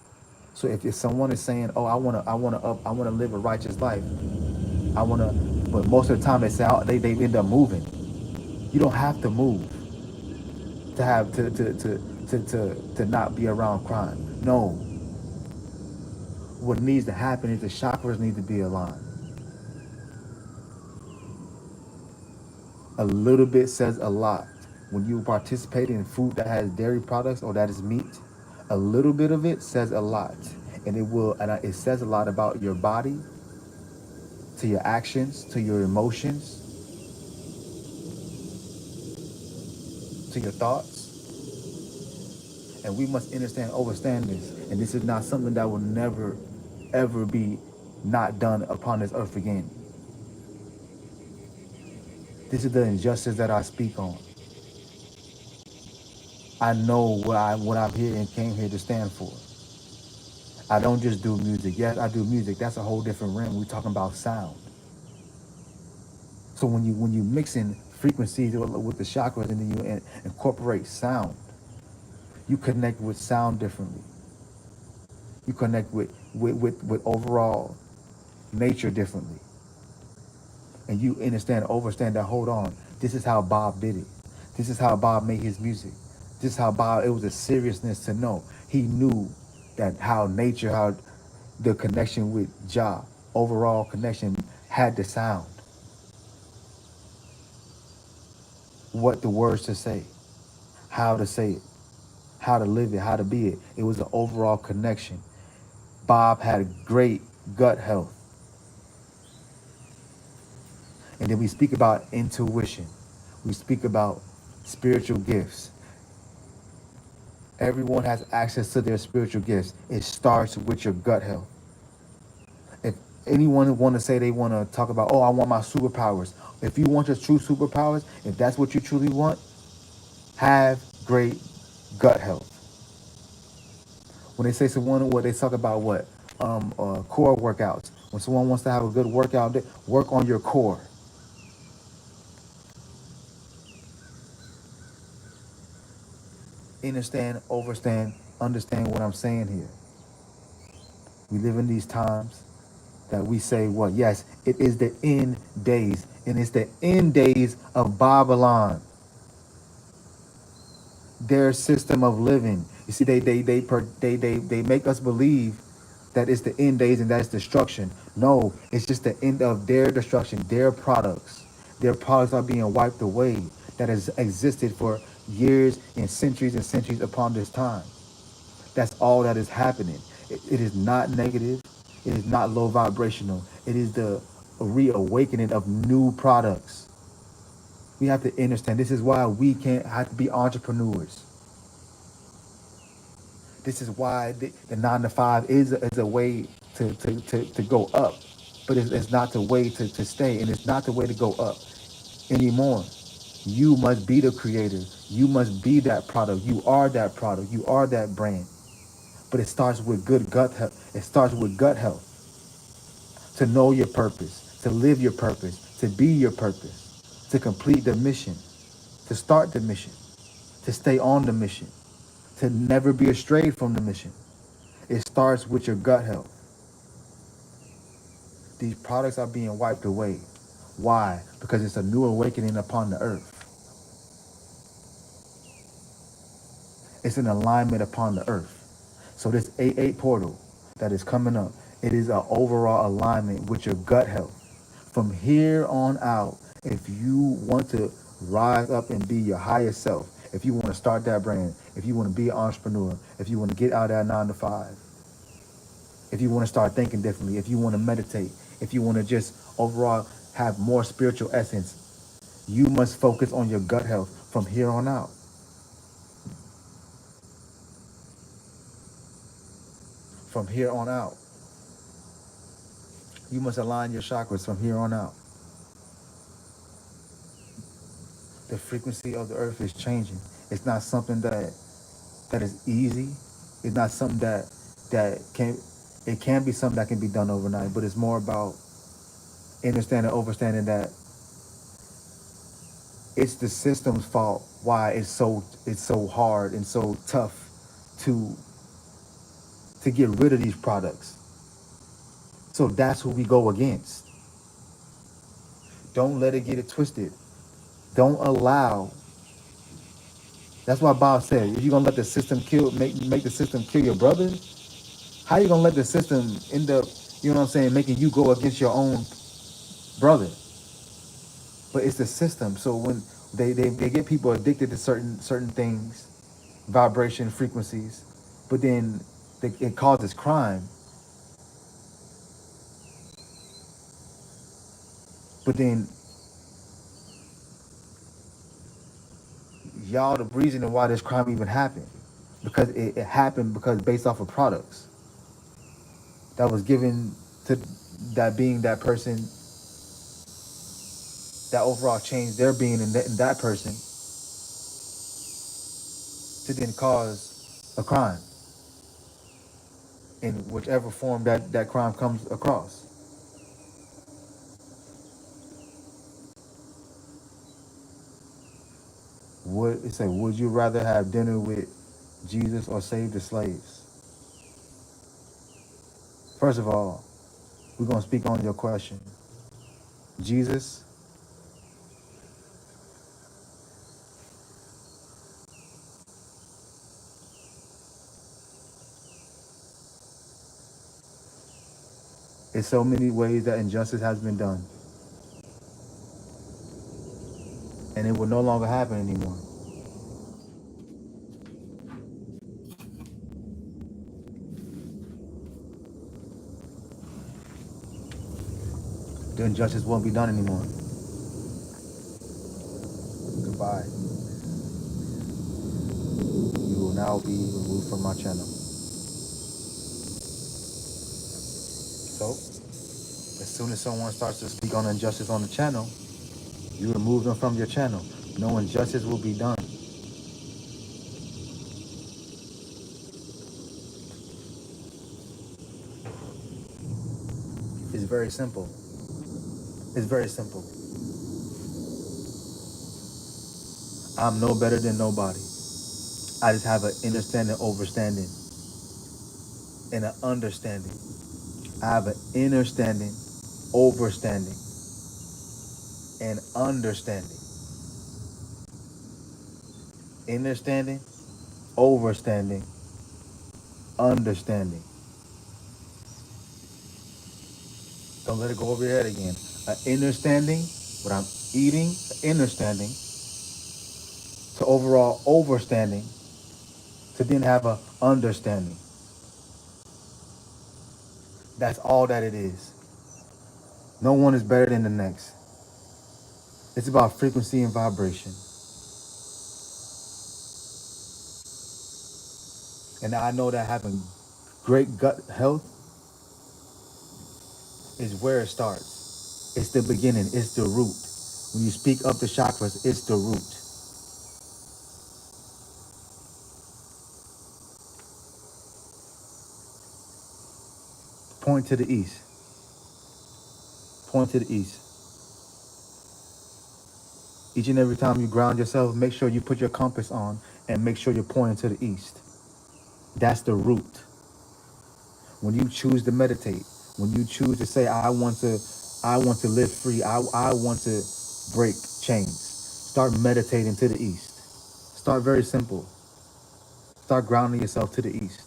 So if someone is saying, "Oh, I wanna live a righteous life," I wanna, but most of the time they say they end up moving. You don't have to move to have to not be around crime. No, what needs to happen is the chakras need to be aligned. A little bit says a lot. When you participate in food that has dairy products or that is meat, a little bit of it says a lot, and it says a lot about your body, to your actions, to your emotions, to your thoughts, and we must understand this. And this is not something that will never, ever be not done upon this earth again. This is the injustice that I speak on. I know what I'm here and came here to stand for. I don't just do music. Yes, I do music. That's a whole different realm. We're talking about sound. So when you mix in frequencies with the chakras and then you incorporate sound, you connect with sound differently. You connect with overall nature differently. And you overstand that, hold on, this is how Bob did it. This is how Bob made his music. This is how Bob, it was a seriousness to know. He knew that how nature, how the connection with Jah, overall connection had the sound, what the words to say, how to say it, how to live it, how to be it. It was an overall connection. Bob had great gut health. And then we speak about intuition. We speak about spiritual gifts. Everyone has access to their spiritual gifts. It starts with your gut health. If anyone want to say they want to talk about, oh, I want my superpowers. If you want your true superpowers, if that's what you truly want, have great gut health. When they say someone, what they talk about, what core workouts. When someone wants to have a good workout, work on your core. Understand what I'm saying here. We live in these times that we say, what? Yes, it is the end days, and it's the end days of Babylon. Their system of living. You see, they make us believe that it's the end days and that's destruction. No, it's just the end of their destruction. Their products. Their products are being wiped away. That has existed for years and centuries upon this time. That's all that is happening. It is not negative. It is not low vibrational. It is the reawakening of new products. We have to understand this is why we can't have to be entrepreneurs. This is why the 9 to 5 is a way to go up. But it's not the way to stay, and it's not the way to go up anymore. You must be the creator. You must be that product. You are that product. You are that brand. But it starts with good gut health. It starts with gut health. To know your purpose, to live your purpose, to be your purpose, to complete the mission, to start the mission, to stay on the mission, to never be astray from the mission. It starts with your gut health. These products are being wiped away. Why? Because it's a new awakening upon the earth. It's an alignment upon the earth. So this 8-8 portal that is coming up, it is an overall alignment with your gut health. From here on out, if you want to rise up and be your highest self, if you want to start that brand, if you want to be an entrepreneur, if you want to get out of that 9 to 5, if you want to start thinking differently, if you want to meditate, if you want to just overall have more spiritual essence, you must focus on your gut health from here on out. From here on out. You must align your chakras from here on out. The frequency of the earth is changing. It's not something that is easy. It's not something that can, it can be something that can be done overnight, but it's more about understanding that it's the system's fault why it's so hard and so tough to get rid of these products. So that's who we go against. Don't let it get it twisted. Don't allow. That's why Bob said, if you're gonna let the system make the system kill your brother, how you gonna let the system end up, you know what I'm saying, making you go against your own brother? But it's the system. So when they get people addicted to certain things, vibration frequencies, but then it causes crime. But then y'all the reason why this crime even happened. Because it happened because based off of products that was given to that being that person, that overall changed their being in that person to then cause a crime in whichever form that crime comes across. Would you rather have dinner with Jesus or save the slaves? First of all, we're gonna speak on your question. Jesus is so many ways that injustice has been done, and it will no longer happen anymore. The injustice won't be done anymore. Goodbye. You will now be removed from my channel. So, as soon as someone starts to speak on injustice on the channel, you remove them from your channel. No injustice will be done. It's very simple. It's very simple. I'm no better than nobody. I just have an understanding, overstanding, and an understanding. I have an understanding, overstanding, and understanding. Understanding, overstanding, understanding. Don't let it go over your head again. An understanding, what I'm eating, understanding, to overall overstanding, to then have a understanding. That's all that it is. No one is better than the next. It's about frequency and vibration. And I know that having great gut health is where it starts. It's the beginning. It's the root. When you speak up the chakras, it's the root. Point to the east. Point to the east. Each and every time you ground yourself, make sure you put your compass on and make sure you're pointing to the east. That's the root. When you choose to meditate, when you choose to say, I want to live free, I want to break chains, start meditating to the east. Start very simple. Start grounding yourself to the east.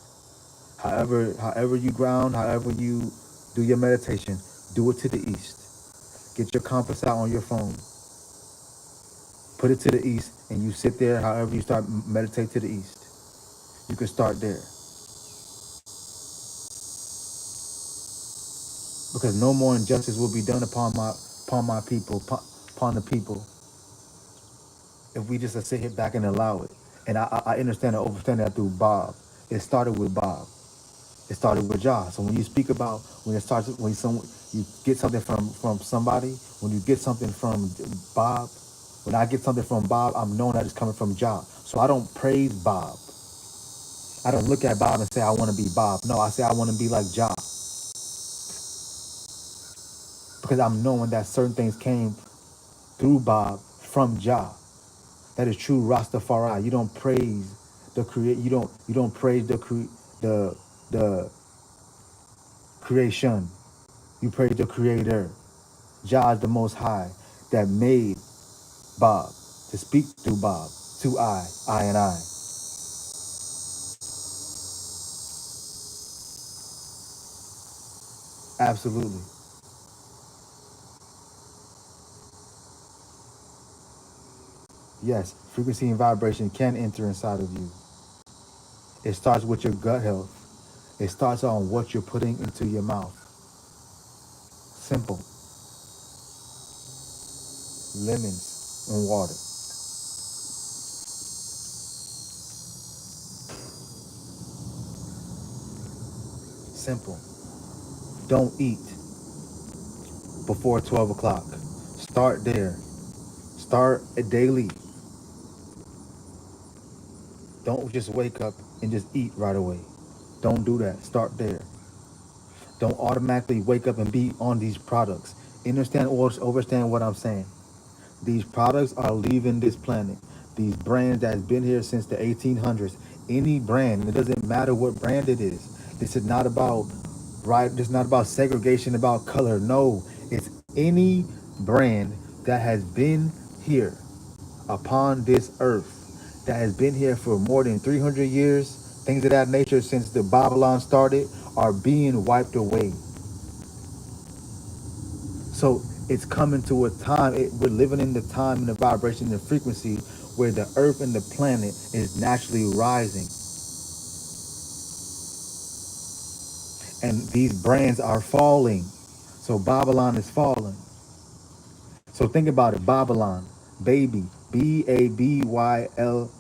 However you ground, however you do your meditation, do it to the east. Get your compass out on your phone. Put it to the east and you sit there, however you start meditate to the east. You can start there. Because no more injustice will be done upon my people, upon the people, if we just sit here back and allow it. And I understand and understand that through Bob. It started with Bob. It started with Jah. So when you speak about you get something from somebody, when you get something from Bob, when I get something from Bob, I'm knowing that it's coming from Jah. So I don't praise Bob. I don't look at Bob and say I want to be Bob. No, I say I want to be like Jah, because I'm knowing that certain things came through Bob from Jah. That is true Rastafari. You don't praise the create. You don't praise the creation. You praise the Creator. Jah is the Most High that made Bob to speak through Bob to I and I. Absolutely. Yes, frequency and vibration can enter inside of you. It starts with your gut health. It starts on what you're putting into your mouth. Simple. Lemons and water. Simple. Don't eat before 12 o'clock. Start there. Start a daily. Don't just wake up and just eat right away. Don't do that. Start there. Don't automatically wake up and be on these products. Understand or understand what I'm saying. These products are leaving this planet. These brands that's been here since the 1800s. Any brand, it doesn't matter what brand it is. This is not about right. This is not about segregation, about color. No, it's any brand that has been here upon this earth, that has been here for more than 300 years. Things of that nature since the Babylon started are being wiped away. So it's coming to a time, we're living in the time and the vibration and the frequency where the earth and the planet is naturally rising. And these brands are falling. So Babylon is falling. So think about it. Babylon, baby, Babylon.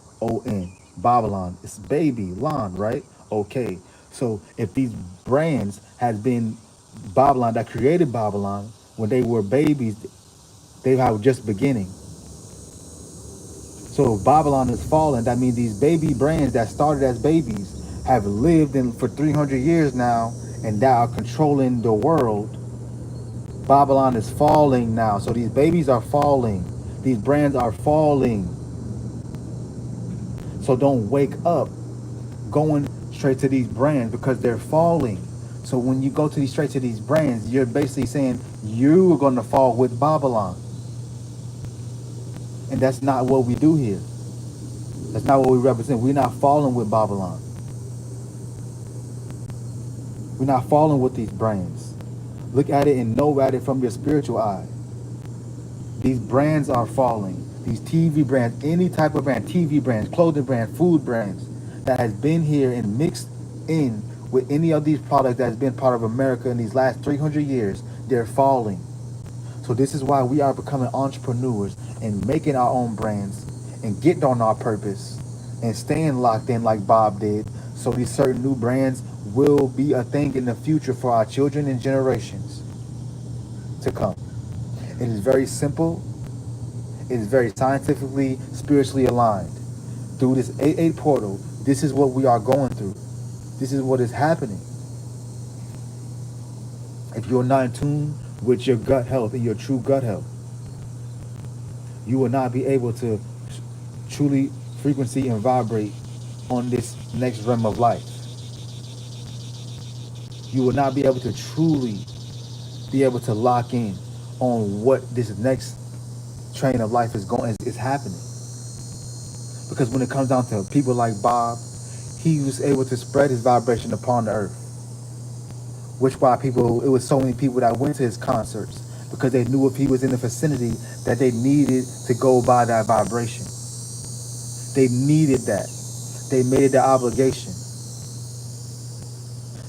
Babylon. It's baby, Lon, right? Okay. So if these brands has been Babylon that created Babylon when they were babies, they were just beginning. So if Babylon is falling, that means these baby brands that started as babies have lived in for 300 years now and now are controlling the world. Babylon is falling now. So these babies are falling. These brands are falling. So don't wake up going straight to these brands because they're falling. So when you go to these straight to these brands, you're basically saying you are going to fall with Babylon. And that's not what we do here. That's not what we represent. We're not falling with Babylon. We're not falling with these brands. Look at it and know at it from your spiritual eye. These brands are falling. These TV brands, any type of brand, TV brands, clothing brands, food brands that has been here and mixed in with any of these products that has been part of America in these last 300 years, they're falling. So this is why we are becoming entrepreneurs and making our own brands and getting on our purpose and staying locked in like Bob did. So these certain new brands will be a thing in the future for our children and generations to come. It is very simple. It is very scientifically, spiritually aligned. Through this 8-8 portal, this is what we are going through. This is what is happening. If you're not in tune with your gut health and your true gut health, you will not be able to truly frequency and vibrate on this next realm of life. You will not be able to truly be able to lock in on what this next train of life is happening. Because when it comes down to people like Bob, he was able to spread his vibration upon the earth. Which why it was so many people that went to his concerts because they knew if he was in the vicinity that they needed to go by that vibration. They needed that. They made it their obligation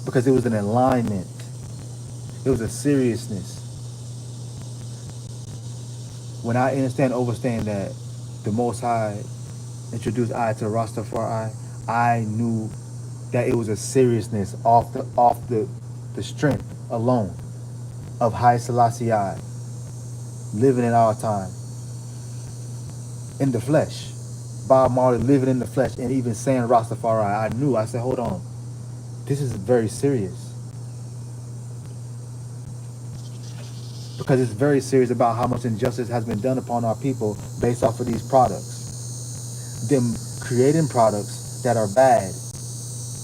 because it was an alignment. It was a seriousness. When I understand that the Most High introduced I to Rastafari, I knew that it was a seriousness off the strength alone of High Selassiel living in our time in the flesh. Bob Marley living in the flesh and even saying Rastafari, I knew. I said, hold on, this is very serious because it's very serious about how much injustice has been done upon our people based off of these products. Them creating products that are bad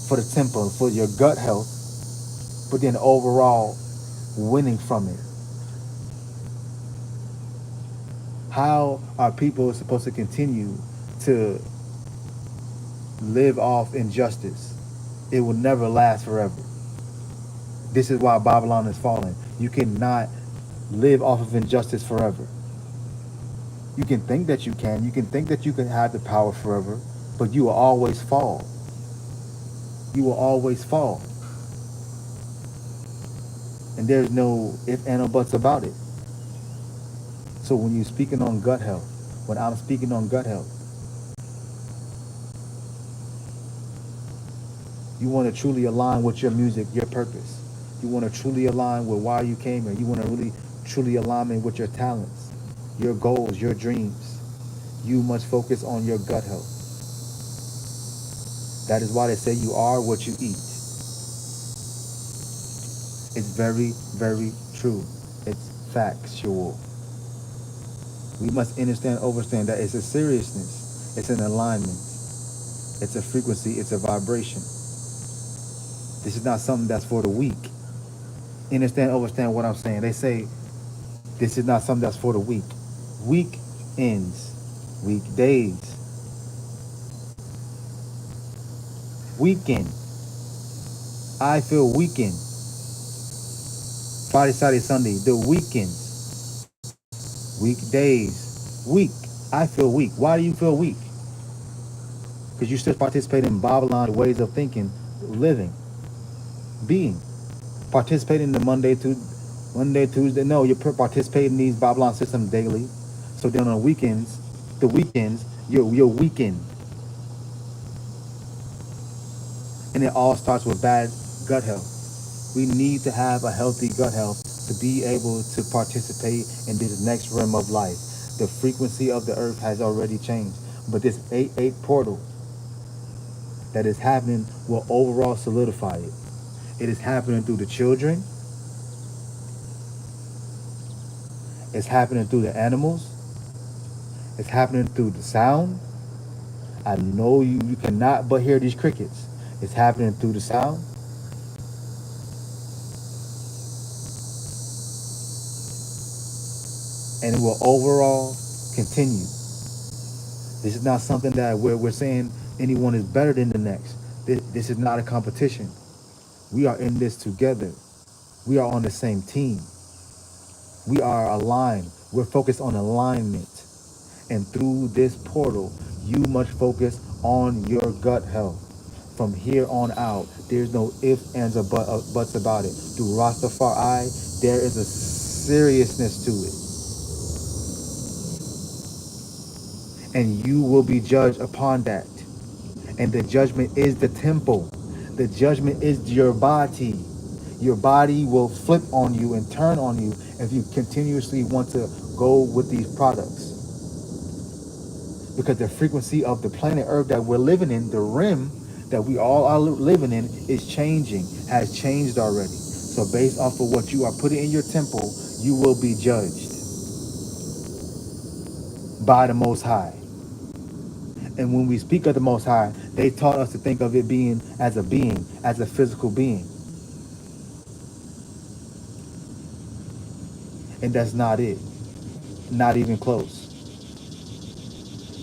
for the temple, for your gut health, but then overall winning from it. How are people supposed to continue to live off injustice? It will never last forever. This is why Babylon is falling. You cannot live off of injustice forever. You can think that you can. You can think that you can have the power forever, but you will always fall. You will always fall. And there's no if and or buts about it. So when you're speaking on gut health, when I'm speaking on gut health, you want to truly align with your music, your purpose. You want to truly align with why you came here. You want to really truly align with your talents, your goals, your dreams. You must focus on your gut health. That is why they say you are what you eat. It's very, very true. It's factual. We must understand that it's a seriousness. It's an alignment. It's a frequency. It's a vibration. This is not something that's for the weak. Understand what I'm saying. They say this is not something that's for the weak. Weekends, weekdays, weekend. I feel weekend. Friday, Saturday, Sunday, the weekends, weekdays, week. I feel weak. Why do you feel weak? Because you still participate in Babylon ways of thinking, living, being. Participating in the Monday, Tuesday. No, you're participating in these Babylon systems daily. So then on the weekends, you're weekend. And it all starts with bad gut health. We need to have a healthy gut health to be able to participate in this next realm of life. The frequency of the earth has already changed. But this 8-8 portal that is happening will overall solidify it. It is happening through the children. It's happening through the animals. It's happening through the sound. I know you cannot but hear these crickets. It's happening through the sound. And it will overall continue. This is not something that we're saying anyone is better than the next. This is not a competition. We are in this together. We are on the same team. We are aligned. We're focused on alignment. And through this portal, you must focus on your gut health. From here on out, there's no ifs, ands, or buts about it. Through Rastafari, there is a seriousness to it. And you will be judged upon that. And the judgment is the temple. The judgment is your body. Your body will flip on you and turn on you if you continuously want to go with these products. Because the frequency of the planet Earth that we're living in, the rim that we all are living in, is changing, has changed already. So based off of what you are putting in your temple, you will be judged by the Most High. And when we speak of the Most High, they taught us to think of it being, as a physical being. And that's not it. Not even close.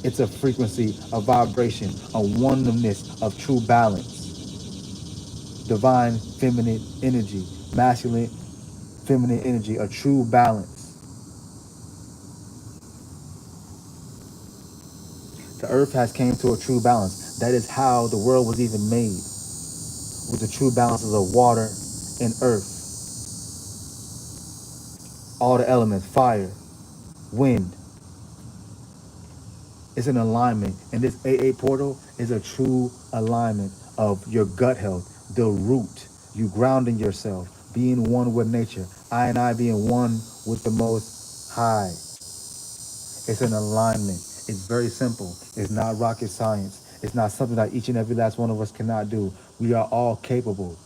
It's a frequency, a vibration, a oneness of true balance. Divine feminine energy, masculine feminine energy, a true balance. To earth has came to a true balance. That is how the world was even made, with the true balances of water and earth, all the elements, fire, wind. It's an alignment, and this AA portal is a true alignment of your gut health, the root, you grounding yourself, being one with nature, I and I being one with the Most High. It's an alignment. It's very simple. It's not rocket science. It's not something that each and every last one of us cannot do. We are all capable.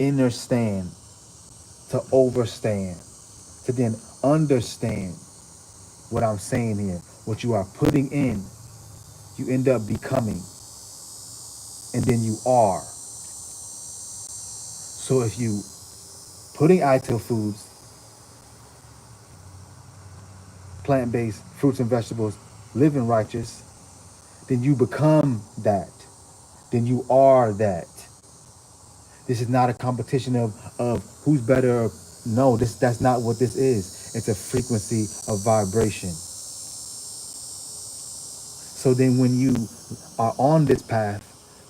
Understand, to overstand, to then understand what I'm saying here. What you are putting in, you end up becoming, and then you are. So if you putting ideal foods, plant-based fruits and vegetables, living righteous, then you become that. Then you are that. This is not a competition of who's better. No, that's not what this is. It's a frequency of vibration. So then when you are on this path,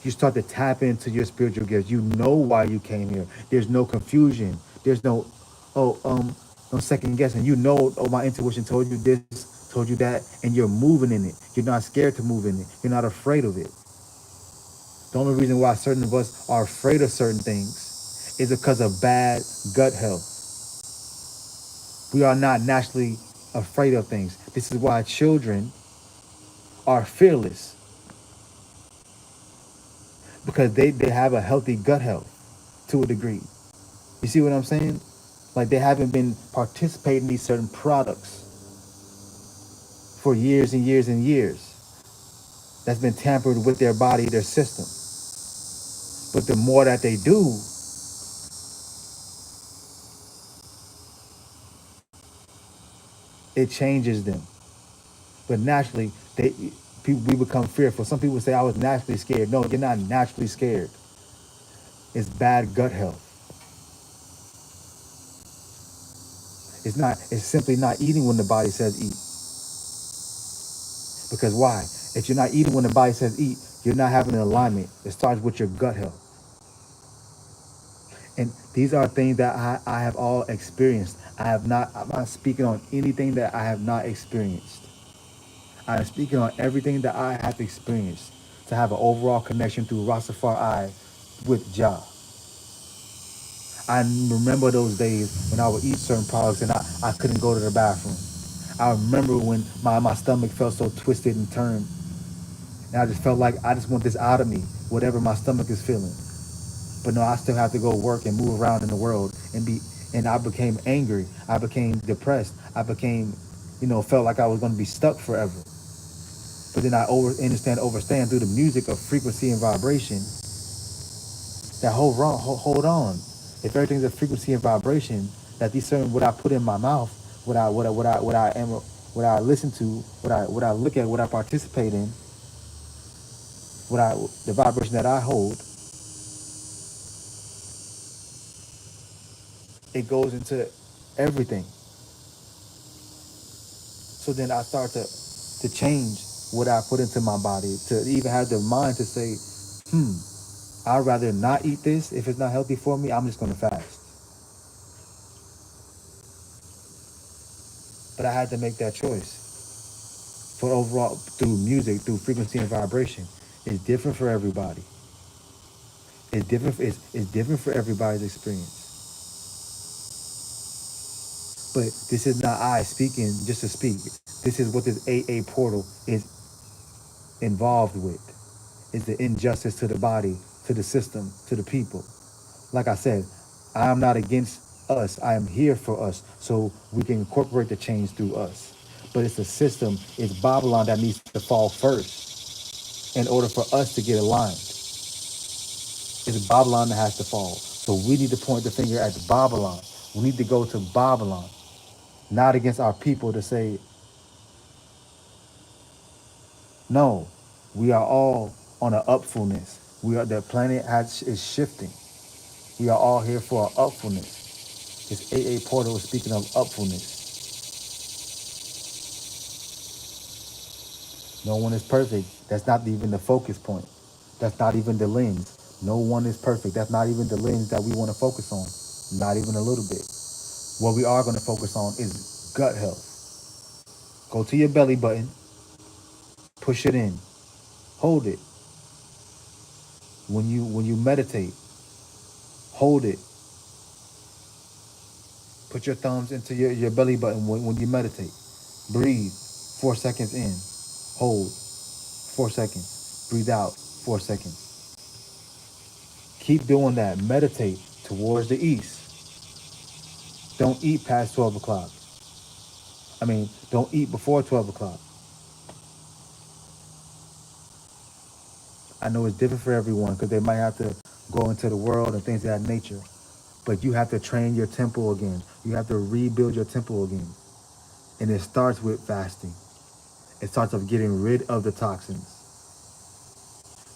you start to tap into your spiritual gifts. You know why you came here. There's no confusion. There's no, oh, no second guessing. You know, oh, my intuition told you this, told you that, and you're moving in it. You're not scared to move in it. You're not afraid of it. The only reason why certain of us are afraid of certain things is because of bad gut health. We are not naturally afraid of things. This is why children are fearless, because they have a healthy gut health to a degree. You see what I'm saying? Like they haven't been participating in these certain products for years and years and years. That's been tampered with their body, their system. But the more that they do, it changes them. But naturally, we become fearful. Some people say I was naturally scared. No, you're not naturally scared. It's bad gut health. It's simply not eating when the body says eat. Because why? If you're not eating when the body says eat, you're not having an alignment. It starts with your gut health. And these are things that I have all experienced. I'm not speaking on anything that I have not experienced. I am speaking on everything that I have experienced to have an overall connection through Rastafari with Jah. I remember those days when I would eat certain products and I couldn't go to the bathroom. I remember when my stomach felt so twisted and turned. And I just felt like I just want this out of me, whatever my stomach is feeling. But no, I still have to go work and move around in the world and I became angry. I became depressed. I became, felt like I was going to be stuck forever. But then I overstand through the music of frequency and vibration that hold on. If everything's a frequency and vibration, that these certain what I put in my mouth, what I listen to, what I look at, what I participate in, the vibration that I hold, it goes into everything. So then I start to change what I put into my body, to even have the mind to say, I'd rather not eat this if it's not healthy for me. I'm just going to fast. But I had to make that choice. For overall, through music, through frequency and vibration, it's different for everybody. It's different for everybody's experience. But this is not I speaking just to speak. This is what this AA portal is involved with. Is the injustice to the body, to the system, to the people. Like I said, I am not against us. I am here for us so we can incorporate the change through us. But it's a system, it's Babylon that needs to fall first in order for us to get aligned. It's Babylon that has to fall. So we need to point the finger at Babylon. We need to go to Babylon, not against our people to say, no, we are all on an upfulness. The planet is shifting. We are all here for an upfulness. This AA portal is speaking of upfulness. No one is perfect. That's not even the focus point. That's not even the lens. No one is perfect. That's not even the lens that we want to focus on. Not even a little bit. What we are going to focus on is gut health. Go to your belly button, push it in, hold it. When you meditate, hold it. Put your thumbs into your belly button when you meditate. Breathe 4 seconds in, hold 4 seconds, breathe out 4 seconds. Keep doing that. Meditate towards the east. Don't eat past 12 o'clock. Don't eat before 12 o'clock. I know it's different for everyone because they might have to go into the world and things of that nature. But you have to train your temple again. You have to rebuild your temple again. And it starts with fasting. It starts with getting rid of the toxins,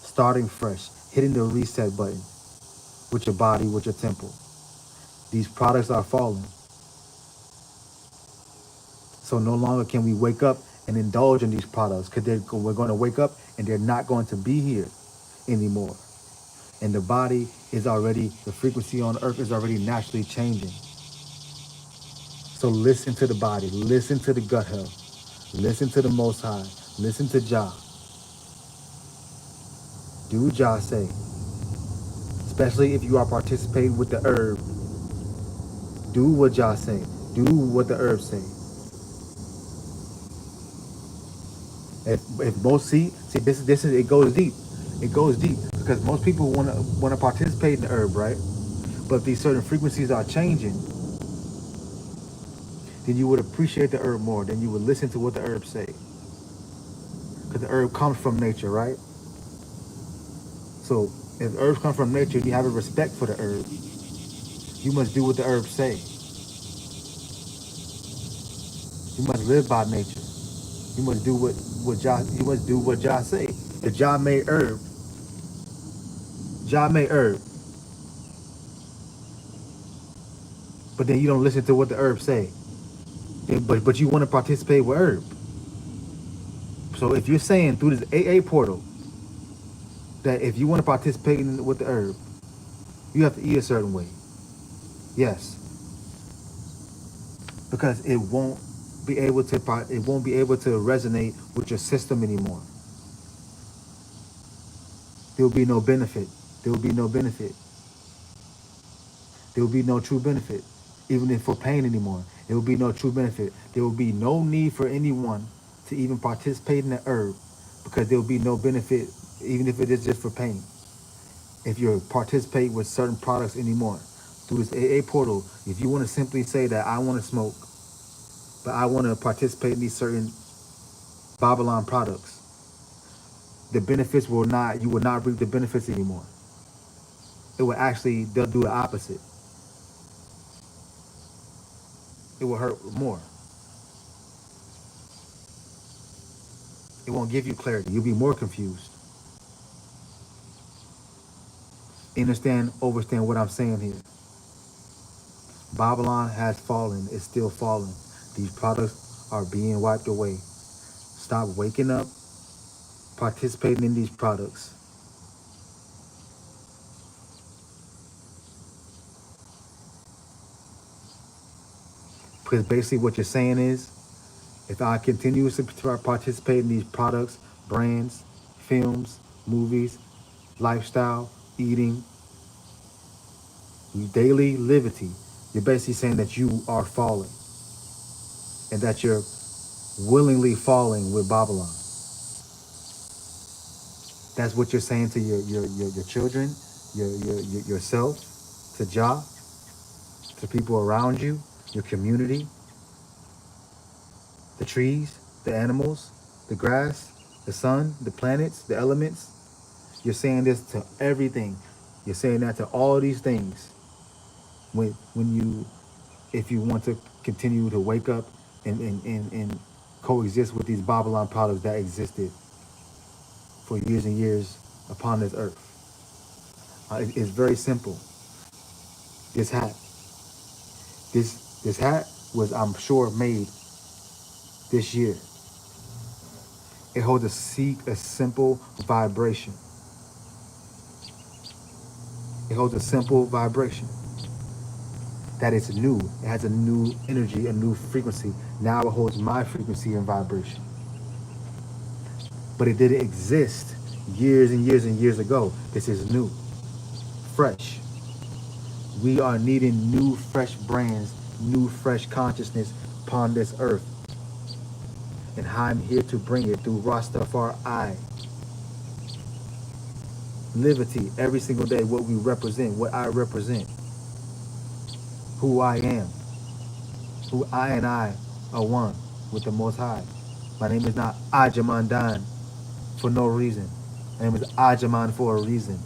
starting fresh, hitting the reset button with your body, with your temple. These products are falling. So no longer can we wake up and indulge in these products because we're going to wake up and they're not going to be here anymore. And the body is already, the frequency on earth is already naturally changing. So listen to the body, listen to the gut health, listen to the Most High, listen to Jah. Do Jah say, especially if you are participating with the herb. Do what Jah say. Do what the herb say. If most see this is it goes deep. It goes deep because most people want to participate in the herb, right? But if these certain frequencies are changing, then you would appreciate the herb more. Then you would listen to what the herb say, because the herb comes from nature, right? So if herbs come from nature, you have a respect for the herb. You must do what the herbs say. You must live by nature. You must do what Jah. You must do what Jah say. If Jah made herb, Jah made herb, but then you don't listen to what the herb say. But you want to participate with herb. So if you're saying through this AA portal that if you want to participate with the herb, you have to eat a certain way. Yes, because it won't be able to resonate with your system anymore. There will be no benefit. There will be no benefit. There will be no true benefit. Even if for pain anymore, there will be no true benefit. There will be no need for anyone to even participate in the herb because there will be no benefit, even if it is just for pain. If you participate with certain products anymore through this AA portal, if you want to simply say that I want to smoke, but I want to participate in these certain Babylon products, the benefits you will not reap the benefits anymore. It will actually, they'll do the opposite. It will hurt more. It won't give you clarity. You'll be more confused. Overstand what I'm saying here. Babylon has fallen. It's still falling. These products are being wiped away. Stop waking up, participating in these products. Because basically what you're saying is, if I continue to participate in these products, brands, films, movies, lifestyle, eating, daily liberty, you're basically saying that you are falling and that you're willingly falling with Babylon. That's what you're saying to your children, yourself, to Jah, to people around you, your community, the trees, the animals, the grass, the sun, the planets, the elements. You're saying this to everything. You're saying that to all these things. When if you want to continue to wake up and coexist with these Babylon products that existed for years and years upon this earth. It's very simple. This hat, this hat was, I'm sure, made this year. It holds a simple vibration. It holds a simple vibration that is new. It has a new energy, a new frequency. Now it holds my frequency and vibration. But it didn't exist years and years and years ago. This is new, fresh. We are needing new, fresh brands, new, fresh consciousness upon this earth. And I'm here to bring it through Rastafari. Liberty every single day, what we represent, what I represent, who I am, who I and I are one with the Most High. My name is not Ijahman for no reason. My name is Ijahman for a reason.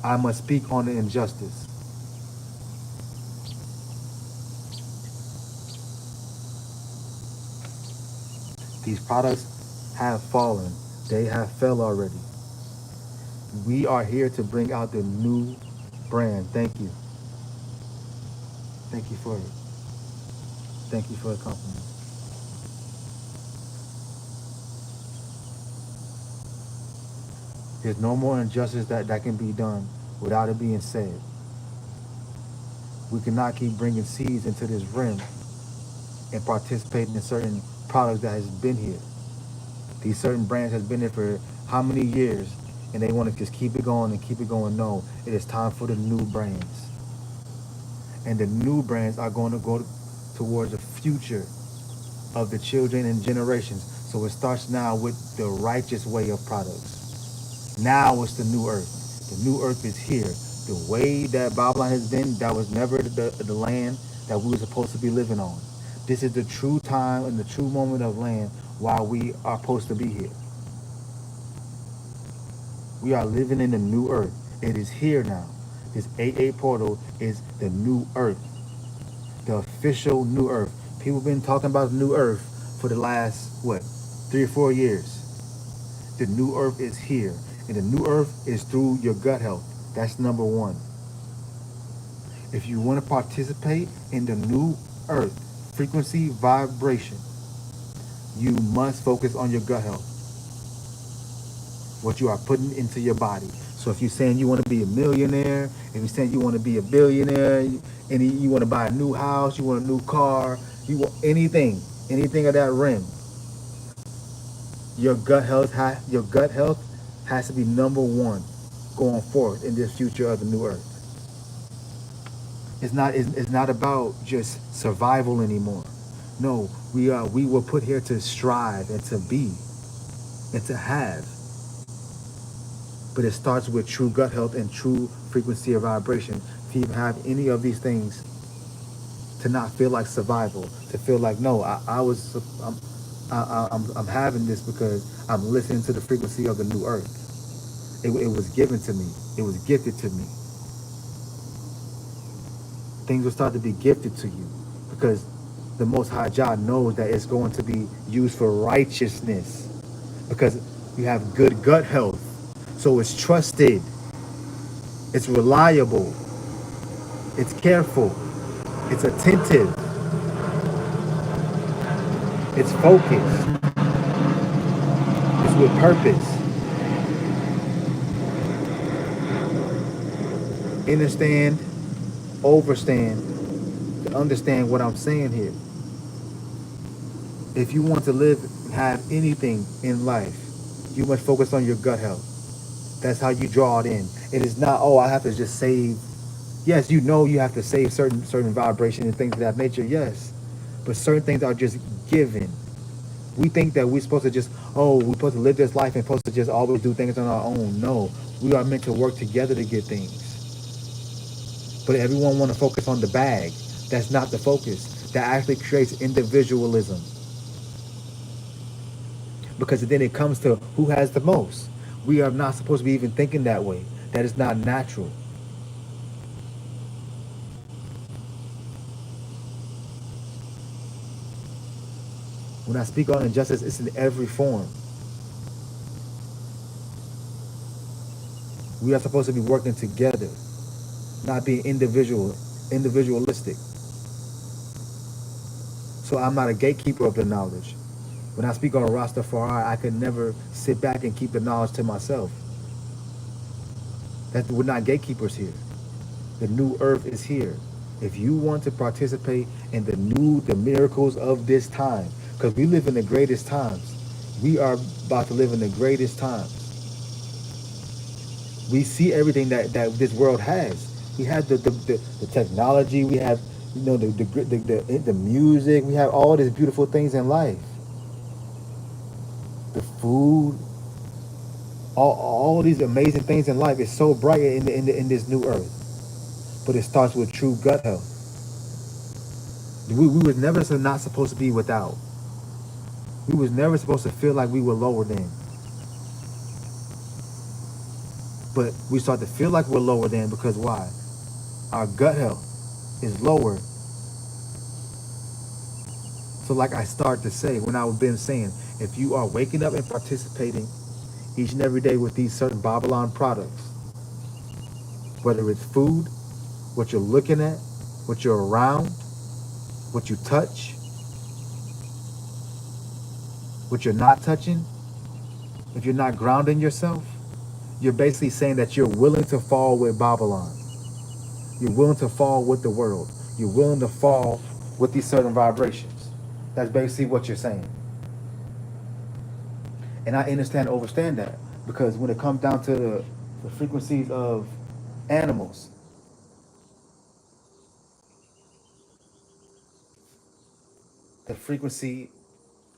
I must speak on the injustice. These products have fallen. They have fell already. We are here to bring out the new brand. Thank you. Thank you for it. Thank you for the compliment. There's no more injustice that can be done without it being said. We cannot keep bringing seeds into this rim and participating in certain products that has been here. These certain brands has been there for how many years, and they want to just keep it going and keep it going. No, it is time for the new brands. And the new brands are going to go towards the future of the children and generations. So it starts now with the righteous way of products. Now it's the new earth. The new earth is here. The way that Babylon has been, that was never the land that we were supposed to be living on. This is the true time and the true moment of land while we are supposed to be here. We are living in the new earth. It is here now. This 8-8 portal is the new earth. The official new earth. People have been talking about the new earth for the last, 3 or 4 years. The new earth is here. And the new earth is through your gut health. That's number one. If you want to participate in the new earth, frequency, vibration, you must focus on your gut health. What you are putting into your body. So if you're saying you want to be a millionaire, if you're saying you want to be a billionaire, and you want to buy a new house, you want a new car, you want anything of that rim, your gut health has to be number one going forward in this future of the new earth. It's not about just survival anymore. No, we were put here to strive and to be and to have. But it starts with true gut health and true frequency of vibration. If you have any of these things, to not feel like survival, to feel like no, I'm having this because I'm listening to the frequency of the new earth. It was given to me. It was gifted to me. Things will start to be gifted to you because the Most High Jah knows that it's going to be used for righteousness because you have good gut health. So it's trusted, it's reliable, it's careful, it's attentive, it's focused, it's with purpose. Understand, overstand, to understand what I'm saying here. If you want to live and have anything in life, you must focus on your gut health. That's how you draw it in. It is not, I have to just save. Yes, you have to save certain vibrations and things of that nature, yes. But certain things are just given. We think that we're supposed to just, we're supposed to live this life and supposed to just always do things on our own. No, we are meant to work together to get things. But everyone want to focus on the bag. That's not the focus. That actually creates individualism. Because then it comes to who has the most. We are not supposed to be even thinking that way. That is not natural. When I speak on injustice, it's in every form. We are supposed to be working together, not being individualistic. So I'm not a gatekeeper of the knowledge. When I speak on Rastafari, I could never sit back and keep the knowledge to myself. That we're not gatekeepers here. The new earth is here. If you want to participate in the miracles of this time, because we live in the greatest times. We are about to live in the greatest times. We see everything that this world has. We have the technology. We have, the music. We have all these beautiful things in life. The food, all these amazing things in life is so bright in this new earth. But it starts with true gut health. We was never not supposed to be without. We was never supposed to feel like we were lower than. But we start to feel like we're lower than because why? Our gut health is lower. So like I start to say, when I've been saying, if you are waking up and participating each and every day with these certain Babylon products, whether it's food, what you're looking at, what you're around, what you touch, what you're not touching, if you're not grounding yourself, you're basically saying that you're willing to fall with Babylon. You're willing to fall with the world. You're willing to fall with these certain vibrations. That's basically what you're saying. And I understand that because when it comes down to the frequencies of animals, the frequency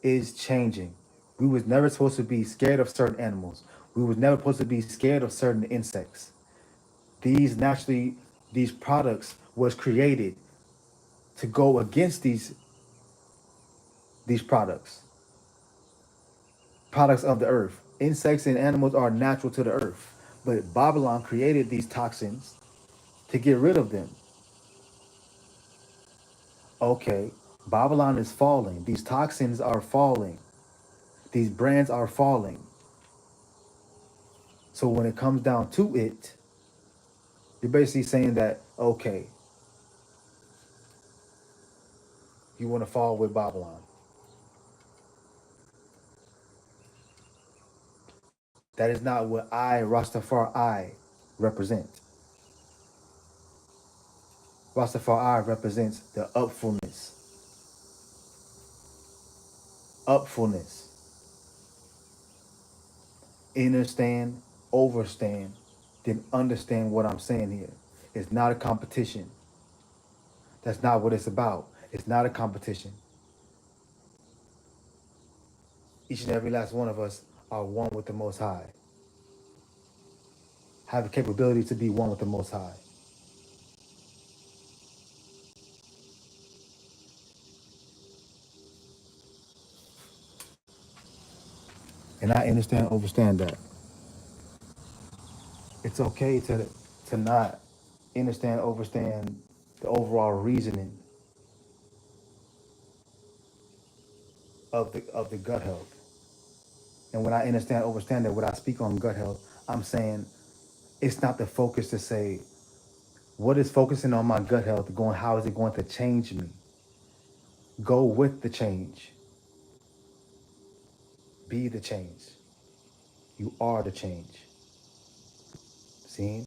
is changing. We was never supposed to be scared of certain animals. We was never supposed to be scared of certain insects. These products was created to go against these products of the earth. Insects and animals are natural to the earth, but Babylon created these toxins to get rid of them. Okay, Babylon is falling. These toxins are falling. These brands are falling. So when it comes down to it, you're basically saying that, okay, you want to fall with Babylon. That is not what I, Rastafari, represent. Rastafari represents the upfulness, understand, overstand, then understand what I'm saying here. It's not a competition. That's not what it's about. It's not a competition. Each and every last one of us are one with the Most High, have the capability to be one with the Most High. And I understand that. It's okay to not overstand the overall reasoning of the gut health. And when I overstand that when I speak on gut health, I'm saying it's not the focus to say what is focusing on my gut health going, how is it going to change me? Go with the change. Be the change. You are the change. See?